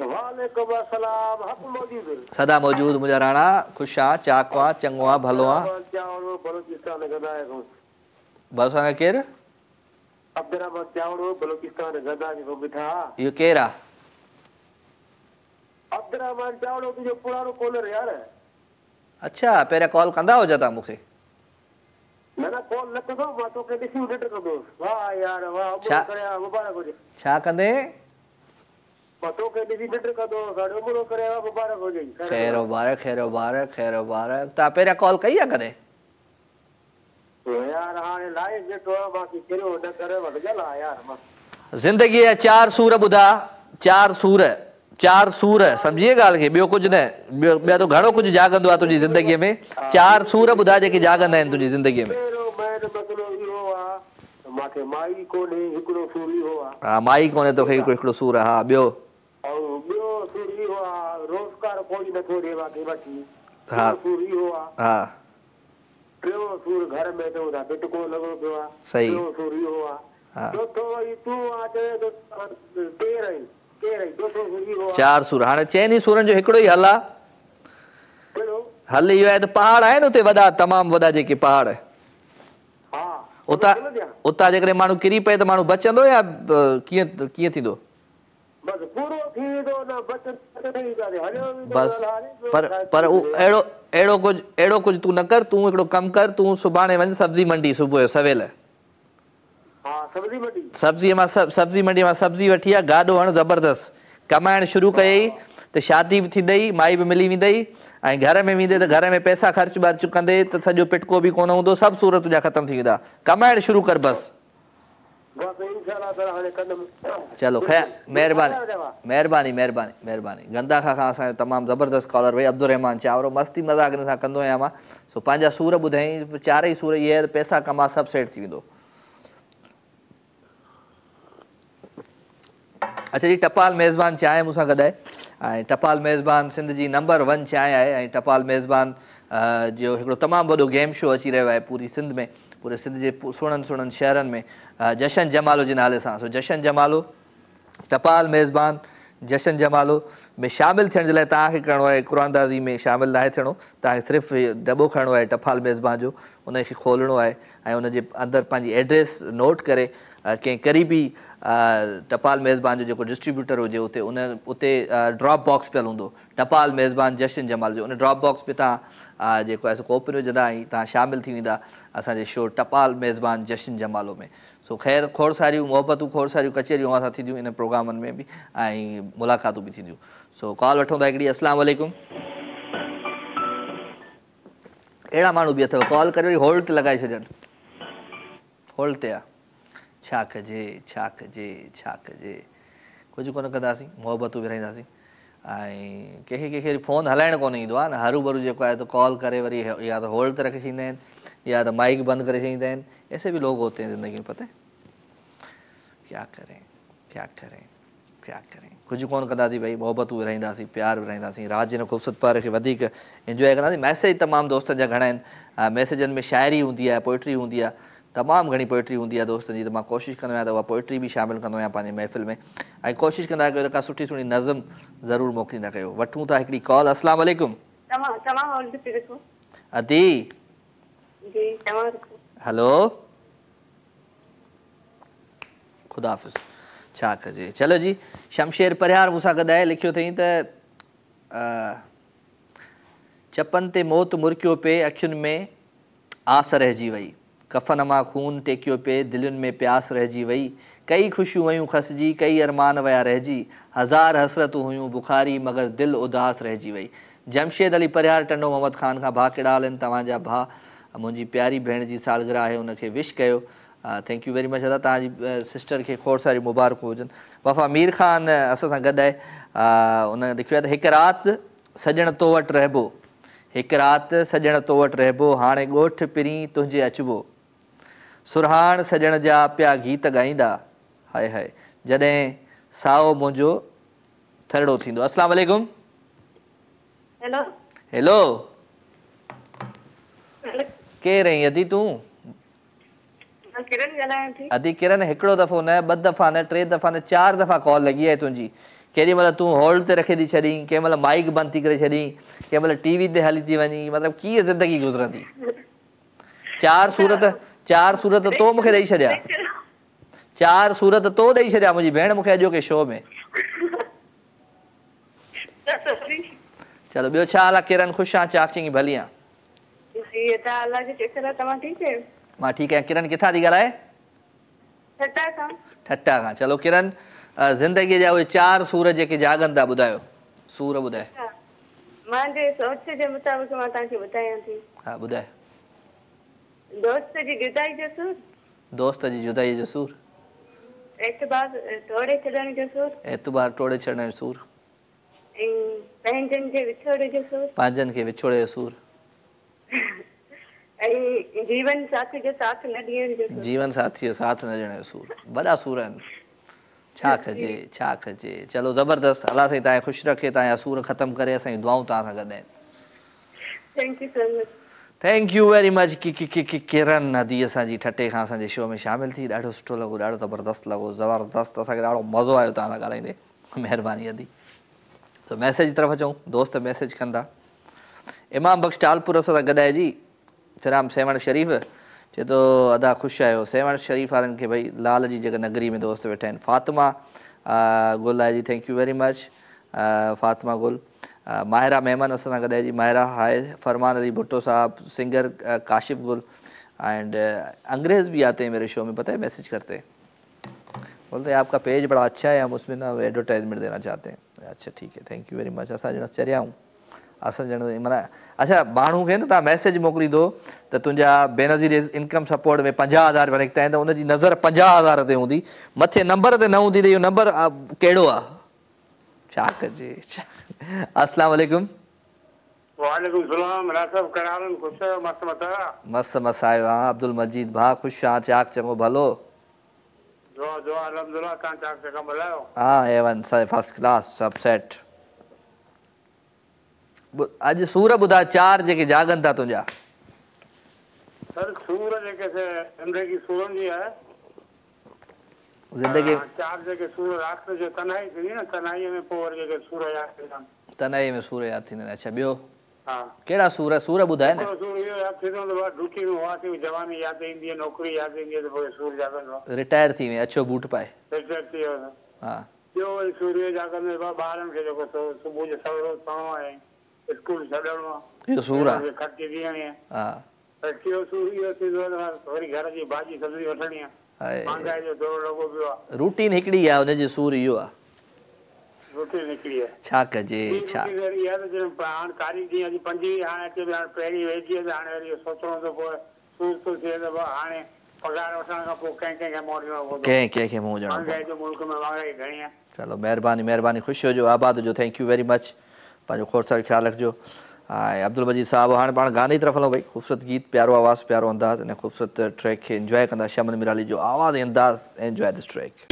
वालेकुम अस्सलाम। हक मौजूद सदा मौजूद मुंहिंजा राणा खुश आहियां चाक आहियां चङो आहियां भलो आहियां। बलोचिस्तान गदाए बरसां केरु? अब्दुर्रहमान चावड़ो बलोचिस्तान गदा जो बिठा। इहो केरु आहे? अब्दुर्रहमान चावड़ो तुंहिंजो पुराणो कॉलर यार। अच्छा पहिरियां कॉल कंदा हुजो तव्हां मूंखे? न न कॉल न कंदो मां तोखे ॾिसी उॾट कंदो। वाह यार वाह करे मुबारक हुजे। छा कंदे? मां तोखे ॾिसी उॾट कंदो साडो उमरो करे मुबारक हुजे। खैर मुबारक खैर मुबारक खैर मुबारक। तव्हां पहिरियां कॉल कई आहे कॾहिं? यार हाणे लाइव जेको आहे बाक़ी कहिड़ो न करे वठजल आहे यार मां। ज़िंदगीअ जा 4 सूर ॿुधा 4 सूर सम्झिए ॻाल्हि खे ॿियो कुझु न ॿियो त घणो कुझु जाॻंदो आहे तुंहिंजी ज़िंदगीअ में 4 सूर ॿुधा जेके जाॻंदा आहिनि तुंहिंजी ज़िंदगीअ में। मूंखे माई कोन्हे हिकिड़ो सूर इहो आहे। हा माई कोन्हे तोखे हिकिड़ो सूर आहे। हा ॿियो? ॿियो सूर इहो आहे रोज़गार कोई नथो ॾे मूंखे बाक़ी। हा सूर इहो आहे। हा टियों सूर घर में तो था बिटको लॻो पियो आहे। सही सूर इहो आहे। चोथों वरी तूं आहे चए तो केरु चोथों सूर इहो आहे। 4 सूर हाणे चइनी सूरनि जो हिकिड़ो ई हल आहे। हल इहो आहे त पहाड़ आहिनि उते वॾा तमामु वॾा जेके पहाड़ उतां जेकॾहिं माण्हू किरी पए त माण्हू बचंदो या कीअं थींदो? बस पर अहिड़ो कुझु तूं न कर। तूं हिकिड़ो कमु कर तूं सुभाणे वञ सब्जी मंडी सुबुह जो सवेल। सब्जी मंडी मां सब्जी वठी आहे गाॾो हण ज़बरदस्त कमाइण शुरू कयई त शादी बि थींदई माई बि मिली वेंदई ऐं घर में वेंदे त घर में पैसा ख़र्च वर्च कंदे त सॼो पिटको बि कोन हूंदो सभु सूर तुंहिंजा ख़तमु थी वेंदा। कमाइण शुरू कर बसि। चलो ख़ैर महिरबानी महिरबानी महिरबानी महिरबानी। गंदा खां असांजो तमामु ज़बरदस्त कॉलर भई अब्दुर्रहमान चावरो मस्ती मज़ाक हिन सां कंदो आहियां मां। सो पंहिंजा सूर ॿुधाई 4 सूर इहे पैसा कमा सभु सेट थी वेंदो। अच्छा जी टपाल मेज़बान चांहि मूंसां गॾु आहे ऐं टपाल मेज़बान सिंध जी नंबर 1 चांहि आहे ऐं टपाल मेज़बान जो हिकिड़ो तमामु वॾो गेम शो अची रहियो आहे पूरी सिंध में पूरे सिंध जे सुहिणनि शहरनि में जशन जमालो जे नाले सां। सो जशन जमालो टपाल मेज़बान जशन जमालो में शामिल थियण जे लाइ तव्हांखे करिणो आहे क़ुरानदाज़ी में शामिल नाहे थियणो, तव्हांखे सिर्फ़ु दॿो खणणो आहे टपाल मेज़बान जो, उनखे खोलणो आहे ऐं उनजे अंदरि पंहिंजी एड्रेस नोट करे कंहिं क़रीबी टपाल मेज़बान जो जेको डिस्ट्रीब्यूटर हुजे उते ड्रॉप बॉक्स पियल हूंदो टपाल मेज़बान जशन जमाल जो, उन ड्रॉप बॉक्स में तव्हां जेको आहे कोपन विझंदा ऐं तव्हां शामिल थी वेंदा असांजे शो टपाल मेज़बान जशन जमालो में। सो ख़ैर खोड़ सारियूं मोहबतूं खोड़ सारियूं कचहरियूं असां थींदियूं इन प्रोग्रामनि में बि ऐं मुलाक़ातूं बि थींदियूं। सो कॉल वठूं था हिकिड़ी। अस्सलाम वालेकुम। अहिड़ा माण्हू बि अथव कॉल करे वरी होल्ड ते लॻाए छॾनि, होल्ड ते आहे। छा कजे छा कजे छा कजे, कुझु कोन कंदासीं, मोहबतूं विरहाईंदासीं ऐं कंहिंखे फ़ोन हलाइणु कोन ईंदो आहे न, हरू भरू जेको आहे त कॉल करे वरी या त होल्ड ते रखे छॾींदा आहिनि या त माइक बंदि करे छॾींदा आहिनि। ऐसे भी लोग होते हैं ज़िंदगी में, पता है क्या करें क्या करें क्या करें, कुझु कोन कंदासीं भाई, मोहबतूं विरहाईंदासीं, प्यार विरहाईंदासीं, रात जे ख़ूबसूरत पार खे वधीक इंजॉय कंदासीं। मैसेज तमामु दोस्तनि जा घणा आहिनि, मैसेजनि में शाइरी हूंदी आहे, पोइट्री हूंदी आहे, तमामु घणी पोइट्री हूंदी आहे दोस्तनि जी, त मां कोशिशि कंदो आहियां त उहा पोइट्री बि शामिलु कंदो आहियां पंहिंजे महफ़िल में ऐं कोशिशि कंदा कयो त का सुठी सुठी नज़म ज़रूरु मोकिलींदा कयो। वठूं था हिकिड़ी कॉल। अस्सलाम वालेकुम। अदी हलो, खुदा हाफ़िज़। छा कजे, चलो जी। शमशेर परिहार मूंसां गॾु आहे, लिखियो अथई त चपनि ते मौत मुरकियो पे, अखियुनि में आस रहिजी वई, कफ़न मां खून टेकियो पे, दिलुनि में प्यास रहिजी वई, कई ख़ुशियूं वयूं खसिजी, कई अरमान विया रहिजी, हज़ार हसरतूं हुयूं बुखारी मगर दिलि उदास रहिजी वई। जमशेद अली परिहार टंडो मोहम्मद ख़ान खां, भाउ कहिड़ा हाल आहिनि तव्हांजा? भाउ मुंहिंजी प्यारी भेण जी सालगिरह आहे, उनखे विश कयो। थैंक यू वेरी मच दादा, तव्हांजी सिस्टर खे खोड़ सारी मुबारकूं हुजनि। वफ़ा मीर ख़ान असां सां गॾु आहे, उन लिखियो आहे त हिकु राति सॼण तो वटि रहिबो, हिकु राति सॼण तो वटि रहिबो, हाणे ॻोठ पिरी तुंहिंजे अचिबो, सुरहाण सॼण जा पिया गीत ॻाईंदा, हाय हाय जॾहिं साओ मुंहिंजो थरड़ो थींदो। अस्सलाम वालेकुम। हेलो हेलो, केरु आहीं अदी तूं? अदी किरण, हिकिड़ो दफ़ो न, ॿ दफ़ा न, टे दफ़ा न, 4 दफ़ा कॉल लॻी आहे तुंहिंजी। केॾी महिल तूं होल्ड ते रखे थी छॾीं, कंहिं महिल माइक बंदि थी करे छॾीं, कंहिं महिल टीवी ते हली थी वञी, मतिलबु कीअं ज़िंदगी गुज़रंदी? 4 सूरत तो मूंखे ॾेई छॾिया, 4 सूरत तो ॾेई छॾिया मुंहिंजी भेण मूंखे अॼोके शो में। चलो ॿियो छा हाल आहे किरण? ख़ुशि आहियां, चाक चङी भली आहियां। मां ठीकु आहियां। किरण किथां थी ॻाल्हाए? ठट्टा खां। चलो किरण, ज़िंदगीअ जा उहे 4 सूर जेके जाॻनि था, ॿुधायो सूर ॿुधाए। मुंहिंजे सोच जे मुताबिक़ मां तव्हांखे ॿुधायां थी। हा ॿुधाए। दोस्त जी जुदाई जो सूर, दोस्त जी जुदाई जो सूर, एतबार तोड़े छॾण जो सूर, एतबार तोड़े छॾण जो सूर, पंहिंजनि जे विछोड़े जो सूर, पंहिंजनि खे विछोड़े जो सूर, जीवन साथी जो साथ न ॾियण जो सूर, जीवन साथी जो साथ न ॾियण जो सूर। वॾा सूर आहिनि, छा कजे छा कजे। चलो ज़बरदस्त, अलाह साईं तव्हांखे ख़ुशि रखे, तव्हांजा सूर ख़तमु करे, असांजी दुआऊं तव्हां सां गॾु आहिनि। Thank you so much. Thank you very much. Kiran नदी असांजी ठटे खां असांजे शो में शामिल थी, ॾाढो सुठो लॻो, ॾाढो ज़बरदस्त लॻो, ज़बरदस्त, असांखे ॾाढो मज़ो आयो तव्हां सां ॻाल्हाईंदे, महिरबानी अदी। त मैसेज जी तरफ़ अचूं, दोस्त मैसेज कंदा। इमाम बख़्श टालपुर असां सां गॾु आहे जी, फिराम सेवण शरीफ़, चए थो अदा ख़ुशि आहियो। सेवण शरीफ़ वारनि खे भई लाल जी जॻह नगरी में दोस्त वेठा आहिनि। फातिमा गुल आहे जी, thank you very much Fatima Gul. Mahira Memon असां सां गॾु आहे जी, Mahira hi. Farman Ali Bhutto sahab, singer Kashif Gul and अंग्रेज़ भी आते हैं मेरे शो में, पता है, मैसेज करते हैं, बोलते हैं आपका पेज बड़ा अच्छा है, हम उसमें ना एडवर्टाइजमेंट देना चाहते हैं। अच्छा ठीक है, थैंक यू वेरी मच। असां ॼण चरिया आहियूं, असां ॼण माना अच्छा माण्हू खे न तव्हां मैसेज मोकिलींदो त तुंहिंजा बेनज़ीर इनकम सपोर्ट में 50,000 निकिता आहिनि, त उनजी नज़र 50,000 ते हूंदी, मथे नंबर ते न हूंदी त इहो नंबर कहिड़ो आहे, छा कजे। अस्सलाम वालेकुम। वालेकुम सलाम। रासब करारन ख़ुश आहियो? मस्त मस्त मस्त आयो आहियां। अब्दुल मजीद भाउ ख़ुशि आहियां, चाक चङो भलो? जो अल्हम्दुलिल्लाह, तव्हां चाक चङो भलायो? हाँ A1 फर्स्ट क्लास, सब सेट। अॼु सूर ॿुधा 4 जेके जाॻनि था तुंहिंजा। सर सूर जेके ज़िंदगी सूरनि जी आहे, ज़िंदगी चार जेके सूर रात जो तनाई थींदी न तनाई में पोइ वरी जेके सूर यादि थींदा तनाई में सूर यादि थींदा आहिनि। अच्छा ॿियो हा कहिड़ा सूर सूर ॿुधाए न। हिकिड़ो सूर इहो यादि थींदो त बसि ड्यूटी में हुआसीं जवानी यादि ईंदी आहे नौकिरी यादि ईंदी आहे त पोइ सूर जाॻंदो आहे रिटायर थी विया अछो बूट पाए। रिटायर थी वियो हा ॿियो वरी सूर इहो जाॻंदो आहे ॿारनि खे जेको सुबुह जो सवेल उथणो आहे स्कूल छॾणो आहे इहो सूर आहे। खर्ची ॾियणी आहे हा त इहो सूर इहो थींदो आहे वरी घर जी भाॼी सब्जी वठणी आहे हाय महांगाई जो दौरु लॻो पियो आहे रूटीन हिकिड़ी आहे हुनजी सूर इहो आहे। रोटी निकिरी आहे छा कजे छा हाणे कारी ॾींहं अॼु 25 हाणे अचे हाणे पहिरीं वेझी आहे त हाणे वरी सोचणो थो पए सूर थो थिए त हाणे पघार वठण खां पोइ कंहिंखे मोड़िणो पवंदो कंहिंखे मुंहुं ॼणो महांगाई जो मुल्क में महांगाई घणी आहे। चलो महिरबानी महिरबानी ख़ुशि हुजो आबाद हुजो थैंक यू वेरी मच पंहिंजो खोड़ सारो ख़्यालु रखिजो। ऐं अब्दुल मजीद साहब हाणे पाण गाने जी तरफ़ हलूं भई ख़ूबसूरत गीत प्यारो आवाज़ प्यारो अंदाज़ इन ख़ूबसूरत ट्रैक खे इंजॉय कंदा शमन मिराली जो आवाज़ अंदाज़ enjoy this track.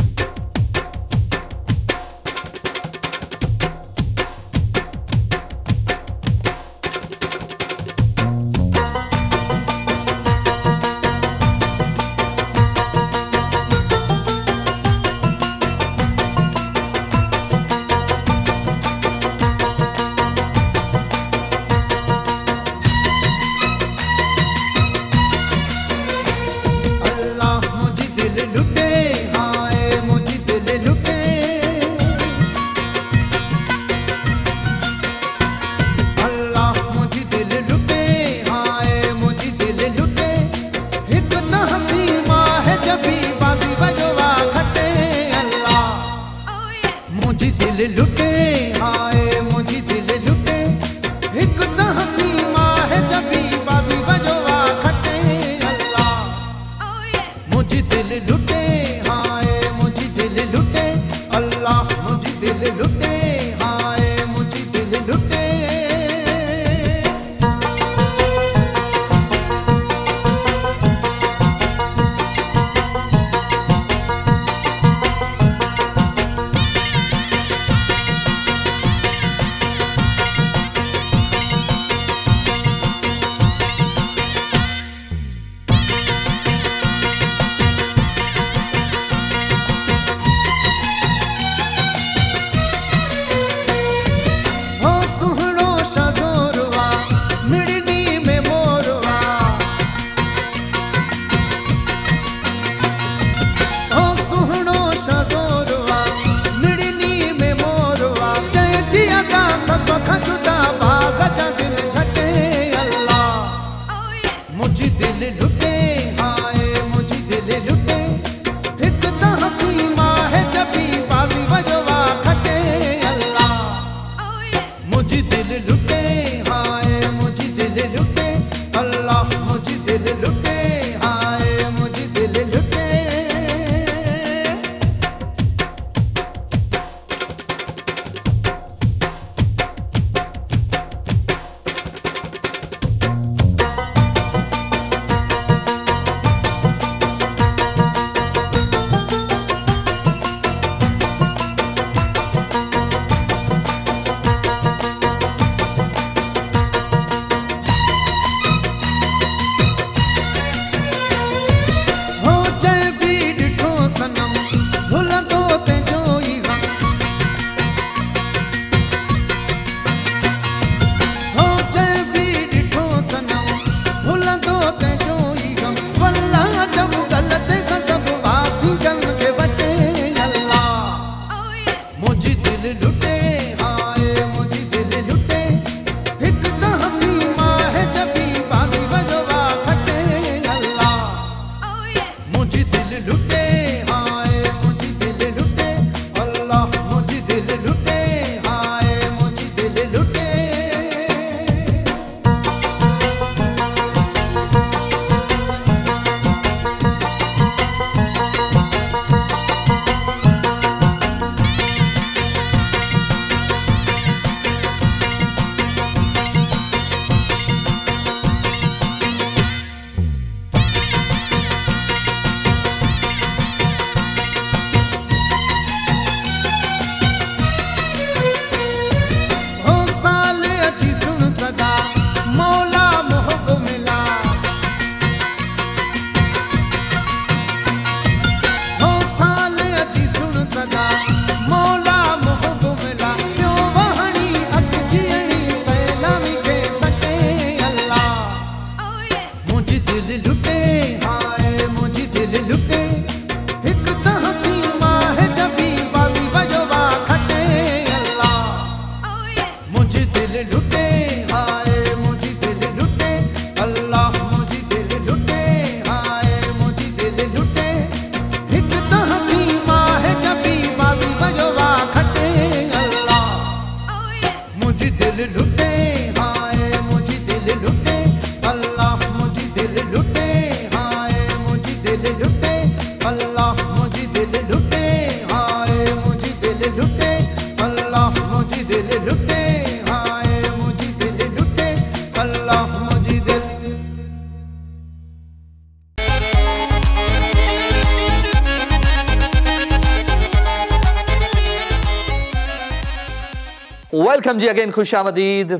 Welcome ji again, खुश आमदीद,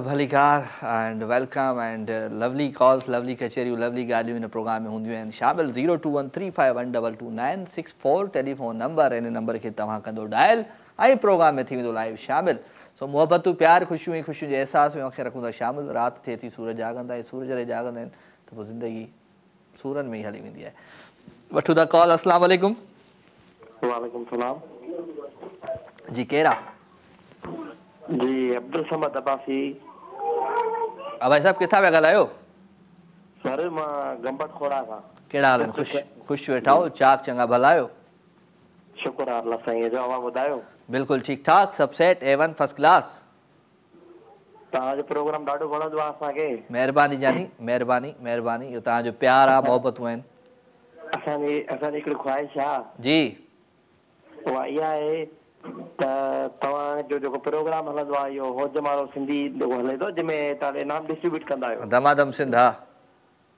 भलीकार and welcome and lovely calls, lovely कचेरियूं, लवली ॻाल्हियूं इन प्रोग्राम में हूंदियूं आहिनि शामिल। 021351222964 टेलीफोन नंबर, इन नंबर खे तव्हां कंदो डायल ऐं प्रोग्राम में थी वेंदो लाइव शामिल। सो मोहबतूं प्यार ख़ुशियूं ऐं ख़ुशियुनि जे अहसास में मूंखे रखूं था शामिल। राति थिए थी, सूरज जाॻंदा ऐं सूरज रे जाॻंदा आहिनि त पोइ ज़िंदगी सूरनि में ई हली वेंदी आहे। वठूं था कॉल। अस्सलाम वालेकुम। वालेकुम सलाम जी, केरु आहे? जी अब्दुल समद अब्बासी। भाई साहब किथां पिया ॻाल्हायो? सर मां गंबट खोड़ा खां। कहिड़ा हाल आहिनि? ख़ुशि वेठा हो? चाक चङा भला आहियो? शुक्र आहे अल्लाह साईं जो। अवां ॿुधायो? बिल्कुलु ठीकु ठाक, सब सेट, A1 फर्स्ट क्लास। तव्हांजो प्रोग्राम ॾाढो वणंदो आहे असांखे। महिरबानी जानी, महिरबानी महिरबानी, इहो तव्हांजो प्यार आहे, मोहबतूं आहिनि। असांजी हिकिड़ी ख़्वाहिश आहे जी, उहा इहा आहे त तव्हांजो जेको प्रोग्राम हलंदो आहे इहो होजमारो सिंधी जेको हले थो, जंहिंमें तव्हां इनाम डिस्ट्रीब्यूट कंदा आहियो। दमादम सिंध। हा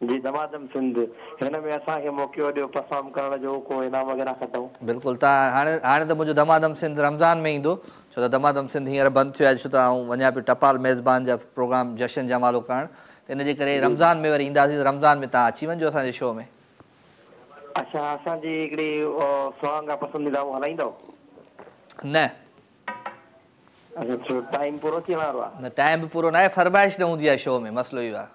जी दमादम सिंध, हिन में असांखे मौक़ो ॾियो परफॉर्म करण जो, को इनाम वग़ैरह खटूं। बिल्कुलु। तव्हां हाणे त मुंहिंजो दमादम सिंध रमज़ान में ईंदो, छो त दमादम सिंध हींअर बंदि थियो आहे, छो त आउं वञा पियो टपाल मेज़बान जा प्रोग्राम जशन जमालो करणु, त इन जे करे रमज़ान में वरी ईंदासीं। त रमज़ान में तव्हां अची वञिजो असांजे शो में। अच्छा, असांजी हिकिड़ी सॉन्ग आहे पसंदीदा, उहो हलाईंदव? न अच्छा, टाइम पूरो थी वारो आहे? न, टाइम बि पूरो न आहे, फरमाइश न हूंदी आहे शो में, मसलो इहो आहे।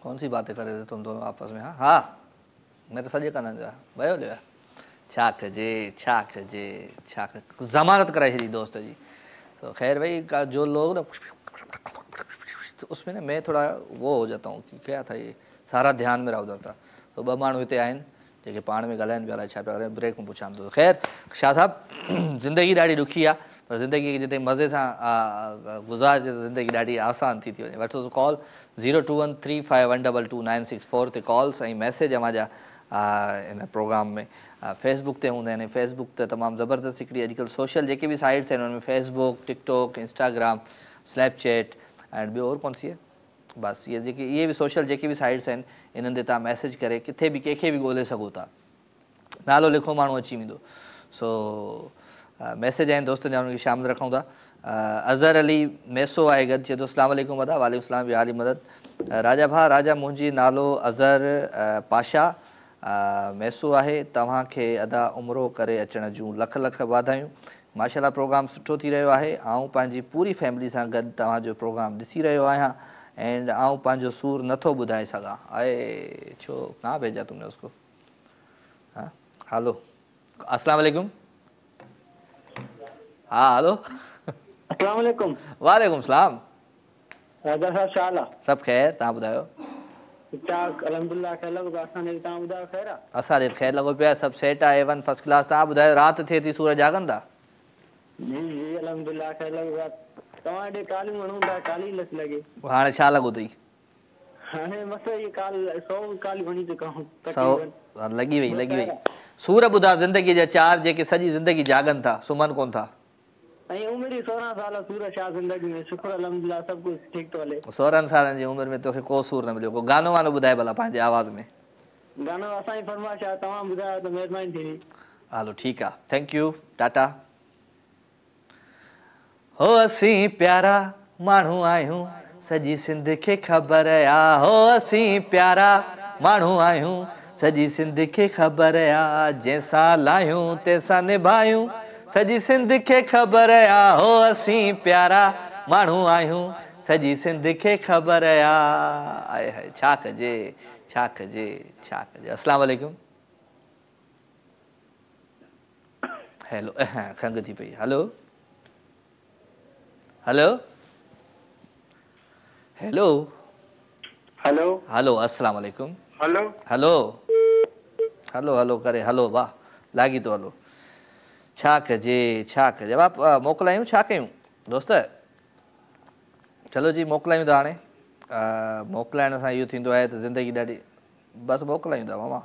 कौन सी बातें करे थे तुम दोनों आपस में? हाँ हाँ, मैं तो सॼे कान जो भयो लियो छा कजे, छा कजे, छा ज़मानत कराई छॾी दोस्त जी। तो खैर भाई का जो लोग ना तो उसमें ना मैं थोड़ा वो हो जाता हूँ कि क्या था ये, सारा ध्यान मेरा उधर था। तो ॿ माण्हू हिते आहिनि जेके पाण में ॻाल्हाइनि पिया, अलाए छा पिया ॻाल्हाइनि, ब्रेक में पुछां थो। खैर शाह साहब, ज़िंदगी ॾाढी ॾुखी आहे, पर ज़िंदगी खे जिते मज़े सां गुज़ारिजे त ज़िंदगी ॾाढी आसान थी वञे। वठो कॉल 021351222964 ते कॉल्स ऐं मैसेज अव्हांजा इन प्रोग्राम में फेसबुक ते हूंदा आहिनि। फेसबुक ते तमामु ज़बरदस्त हिकिड़ी अॼुकल्ह सोशल जेके बि साइट्स आहिनि उनमें Facebook, TikTok, Instagram, Snapchat and ॿियो और कौन सी है, बसि इहे बि सोशल जेके बि साइट्स आहिनि इन्हनि ते तव्हां मैसेज करे किथे बि कंहिंखे बि ॻोल्हे सघो था, नालो लिखो माण्हू अची वेंदो। सो मैसेज आहिनि दोस्तनि जा, उनखे शामिल रखूं था। अज़हर अली मैसो आहे गॾु, चए थो अस्सलाम वालेकुम अदा। वालेकुम सलाम या आली मदद। राजा भाउ, राजा मुंहिंजी नालो अज़हर पाशा मैसो आहे। तव्हांखे अदा उमिरो करे अचण जूं लख लख वाधायूं। माशाल्लाह प्रोग्राम सुठो थी रहियो आहे। आउं पंहिंजी पूरी फैमिली सां गॾु तव्हांजो प्रोग्राम ॾिसी रहियो आहियां एंड आउं पंहिंजो सूर नथो ॿुधाए सघां। आहे छो, कहाँ भेजा तुमने उसको? हाँ हलो, अस्सलाम वालेकुम। हाँ हेलो, अस्सलाम वालेकुम। वालेकुम सलाम। राजा साहब छा हाल आहे? सभु ख़ैर, तव्हां ॿुधायो? अल्हम्दुलिल्लाह ख़ैर लॻो पियो। असांजे तव्हां ॿुधायो ख़ैर आहे? असांजे ख़ैर लॻो पियो आहे, सभु सेट आहे, A1 फर्स्ट क्लास। तव्हां ॿुधायो, राति थिए थी, सूरज जाॻंदा? जी जी अल्हम्दुलिल्लाह ख़ैर लॻो पियो आहे। तव्हां हेॾे कालियूं वणूं था, काली लस लॻे। हाणे छा लॻो अथई? हाणे मसो इहे काल 100 काली वणी चुका आहियूं। 100 लॻी वई। सूर ॿुधा ज़िंदगी जा 4 जेके सॼी ज़िंदगी जाॻनि था, सुम्हनि कोन था। ऐं उमिरि 16 साल सूर छा ज़िंदगी में, शुक्र अल्हम्दुलिल्लाह सभु कुझु ठीकु थो हले। 16 सालनि जी उमिरि में तोखे को सूर न मिलियो? को गानो वानो ॿुधाए भला पंहिंजे आवाज़ में। गानो असांजी फरमाइश आहे, तव्हां ॿुधायो त महिरबानी थींदी। हलो ठीकु आहे, थैंक यू, टाटा। हो असीं प्यारा माण्हू आहियूं, सॼी सिंध खे ख़बर आहे। हो असीं प्यारा माण्हू आहियूं, सॼी सिंध खे ख़बर आहे। जंहिंसां लाहियूं तंहिंसां निभायूं, सॼी सिंध खे ख़बर आहे। हो असीं प्यारा माण्हू आहियूं, सॼी सिंध खे ख़बर आहे। आए हाय, छा कजे, छा कजे, छा कजे। अस्सलाम वालेकुम। हेलो, खंघि थी पई। हलो हेलो हेलो हेलो हेलो, अस्सलाम वालेकुम। हेलो हेलो हेलो हेलो करे हलो, वाह लागी तो हलो। छा कजे, छा कजे, वाह मोकिलायूं, छा कयूं दोस्त? चलो जी मोकिलायूं था। हाणे मोकिलाइण सां इहो थींदो आहे त ज़िंदगी ॾाढी, बसि मोकिलायूं था मामा।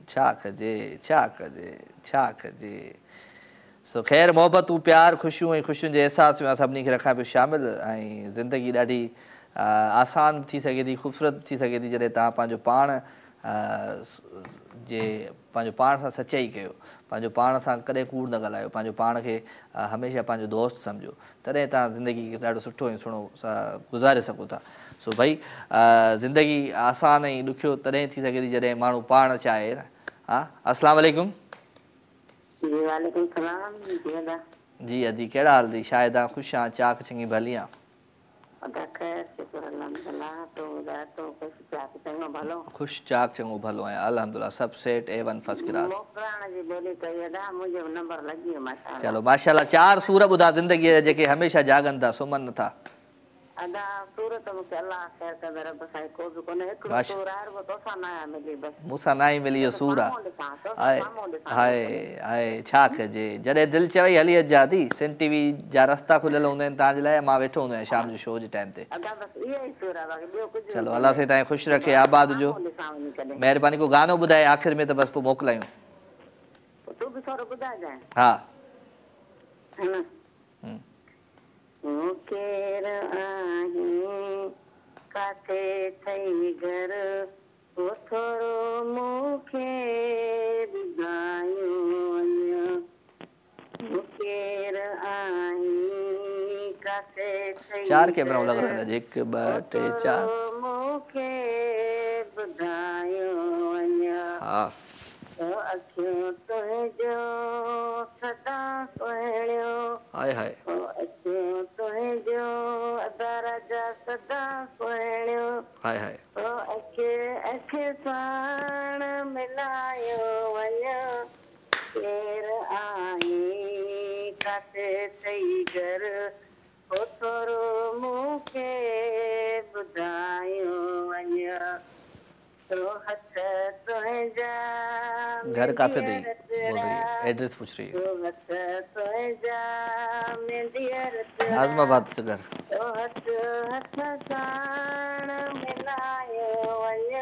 छा कजे, छा कजे, छा कजे। सो ख़ैर मोहबतूं प्यार ख़ुशियूं ऐं ख़ुशियुनि जे अहसास में सभिनी खे रखां पियो शामिल। ऐं ज़िंदगी ॾाढी आसान थी सघे थी, ख़ूबसूरत थी सघे थी जॾहिं तव्हां पंहिंजो पाण जे पंहिंजो पाण सां सचाई कयो, पंहिंजो पाण सां कॾहिं कूड़ न ॻाल्हायो, पंहिंजो पाण खे हमेशह पंहिंजो दोस्त सम्झो, तॾहिं तव्हां ज़िंदगी खे ॾाढो सुठो ऐं सुहिणो गुज़ारे सघो था। सो भई ज़िंदगी आसान ऐं ॾुखियो तॾहिं थी सघे थी जॾहिं माण्हू पाण चाहे न। हा, अस्सलाम वालेकुम। वालेकुम सलाम जी अदी, कहिड़ा हाल थी? शायदि आं ख़ुशि आं, चाक चङी भली आं। ख़ुशि चाक चङो भलो आहियां, अल्हम्दुलिल्लाह, सभु सेट A1 फर्स्ट क्लास। चलो माशाल्लाह, 4 सूर ॿुधा ज़िंदगीअ जा जेके हमेशह जागनि था, सुम्हनि नथा। मूंसां ना ई मिली इहो सूर आहे। हाय हाय, छा कजे, जॾहिं दिलि चवई हली अचिजा थी। सिंध टीवी जा रस्ता खुलियल हूंदा आहिनि तव्हांजे लाइ, मां वेठो हूंदो आहियां शाम जो शो जे टाइम ते। चलो अल्लाह साईं तव्हांखे ख़ुशि रखे, आबाद हुजो, महिरबानी। को गानो ॿुधाए आख़िर में त बसि पोइ मोकिलायूं। हा केर आहीं काथे थई घर वो थोरो मूंखे ॿुधायो वञ। केर आहीं काथे थई 4 कैमरा लॻल आहिनि, 1 2 3 4 मूंखे ॿुधायो वञ। हा अखियूं तुंहिंजो सदा सुहिणियो, हाय हाय, अखियूं तुंहिंजो दरजा सदा सुहिणियो, हाय हाय, अख साण मिलायो वञ। केर आहीं काथे थई घर हो थोरो मूंखे ॿुधायो वञ। हथ तुंहिंजा घर काथे थी बोल रही है, एड्रेस पूछ रही है। हथ तुंहिंजा आज़माबाद से घर। हथ साण मिलायो वञ।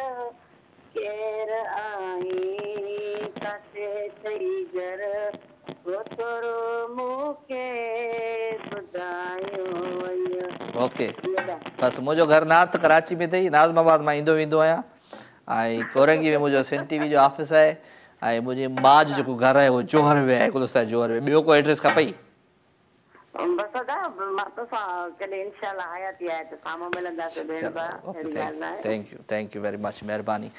केर आहीं काथे थई घर वो थोरो मूंखे ॿुधायो वञ। ओके, बसि मुंहिंजो घर नॉर्थ कराची में अथई, नाज़माबाद मां ईंदो वेंदो आहियां, ऐं कोरंगी में मुंहिंजो सिंध टीवी जो ऑफिस आहे, ऐं मुंहिंजी माउ जो जेको घर आहे उहो जोहर में आहे, गुलस्ता जोहर में। ॿियो को एड्रेस खपई? थैंक यू वेरी मच, महिरबानी।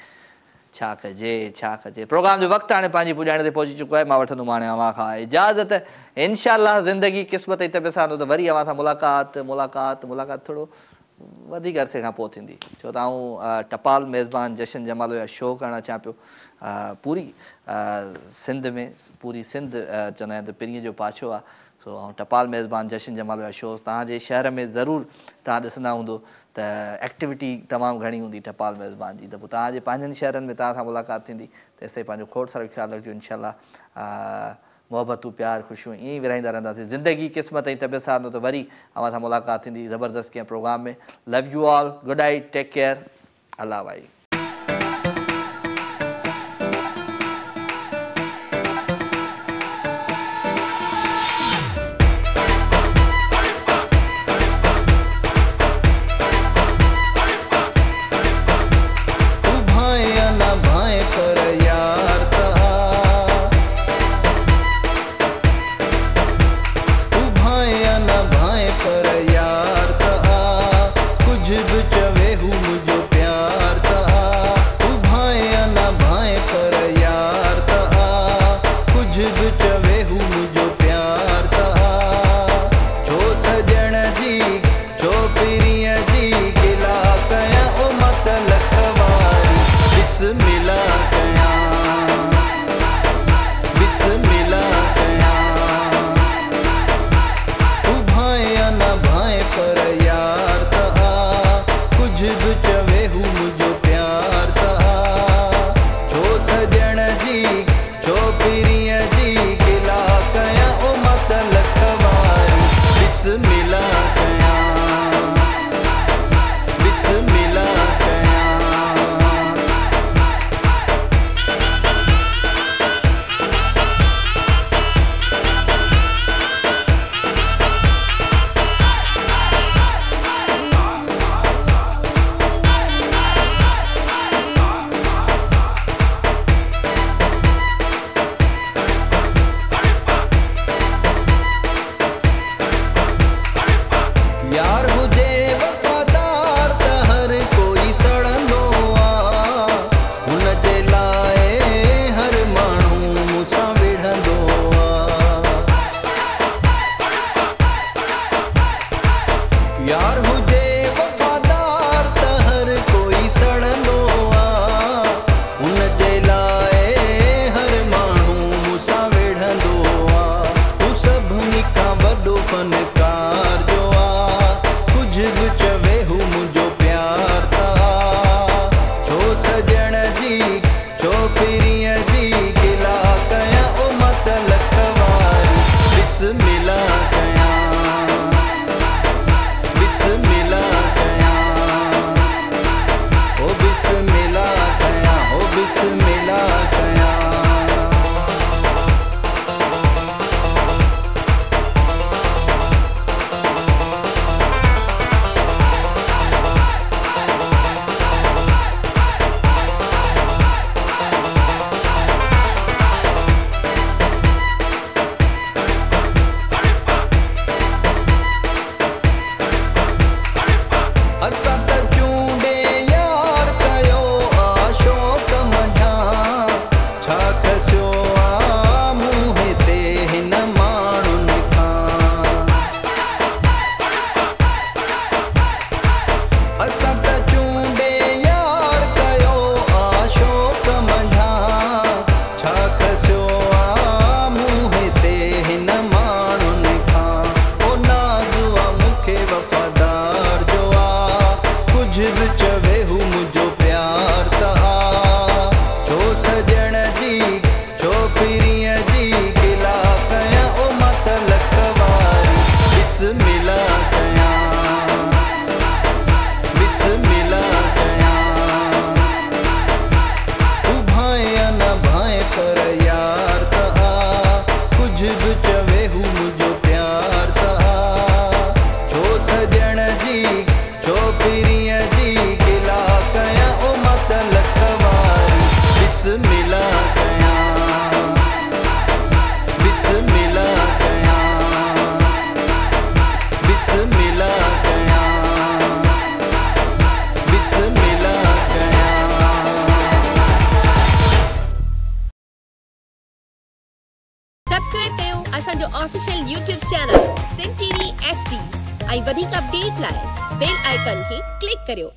छा कजे, प्रोग्राम जो वक़्तु हाणे पंहिंजी पुॼाइण ते पहुची चुको आहे। मां वठंदुमि हाणे अव्हां खां इजाज़त। इंशाअल्लाह ज़िंदगी क़िस्मत जी तबियत सां त वरी अव्हां सां मुलाक़ात थोरो वधीक अरसे खां पोइ थींदी, छो त आउं टपाल मेज़बान जशन जमालो जा शो करणु अचां पियो पूरी सिंध में। पूरी सिंध चवंदा आहिनि त पिरीअ जो पाछो आहे। सो ऐं टपाल मेज़बान जशन जमालो जा शो तव्हांजे शहर में ज़रूरु तव्हां ॾिसंदा हूंदो त एक्टिविटी तमामु घणी हूंदी टपाल मेज़बान जी, त पोइ तव्हांजे पंहिंजनि शहरनि में तव्हां सां मुलाक़ात थींदी। तेसिताईं पंहिंजो खोड़ सारो ख़्यालु रखिजो। इंशाअल्लाह मोहबतूं प्यार ख़ुशियूं ईअं ई विरहाईंदा रहंदासीं। ज़िंदगी क़िस्मत ऐं तबियत सां त वरी अव्हां सां मुलाक़ात थींदी ज़बरदस्त कंहिं प्रोग्राम में। Love you all, good night, take care, अल्लाह भाई। कुझु बि चवे हू मुंहिंजो प्यार त असांजो official YouTube channel Sindh TV HD ऐं वधीक अपडेट लाइ बेल आइकन खे क्लिक करियो।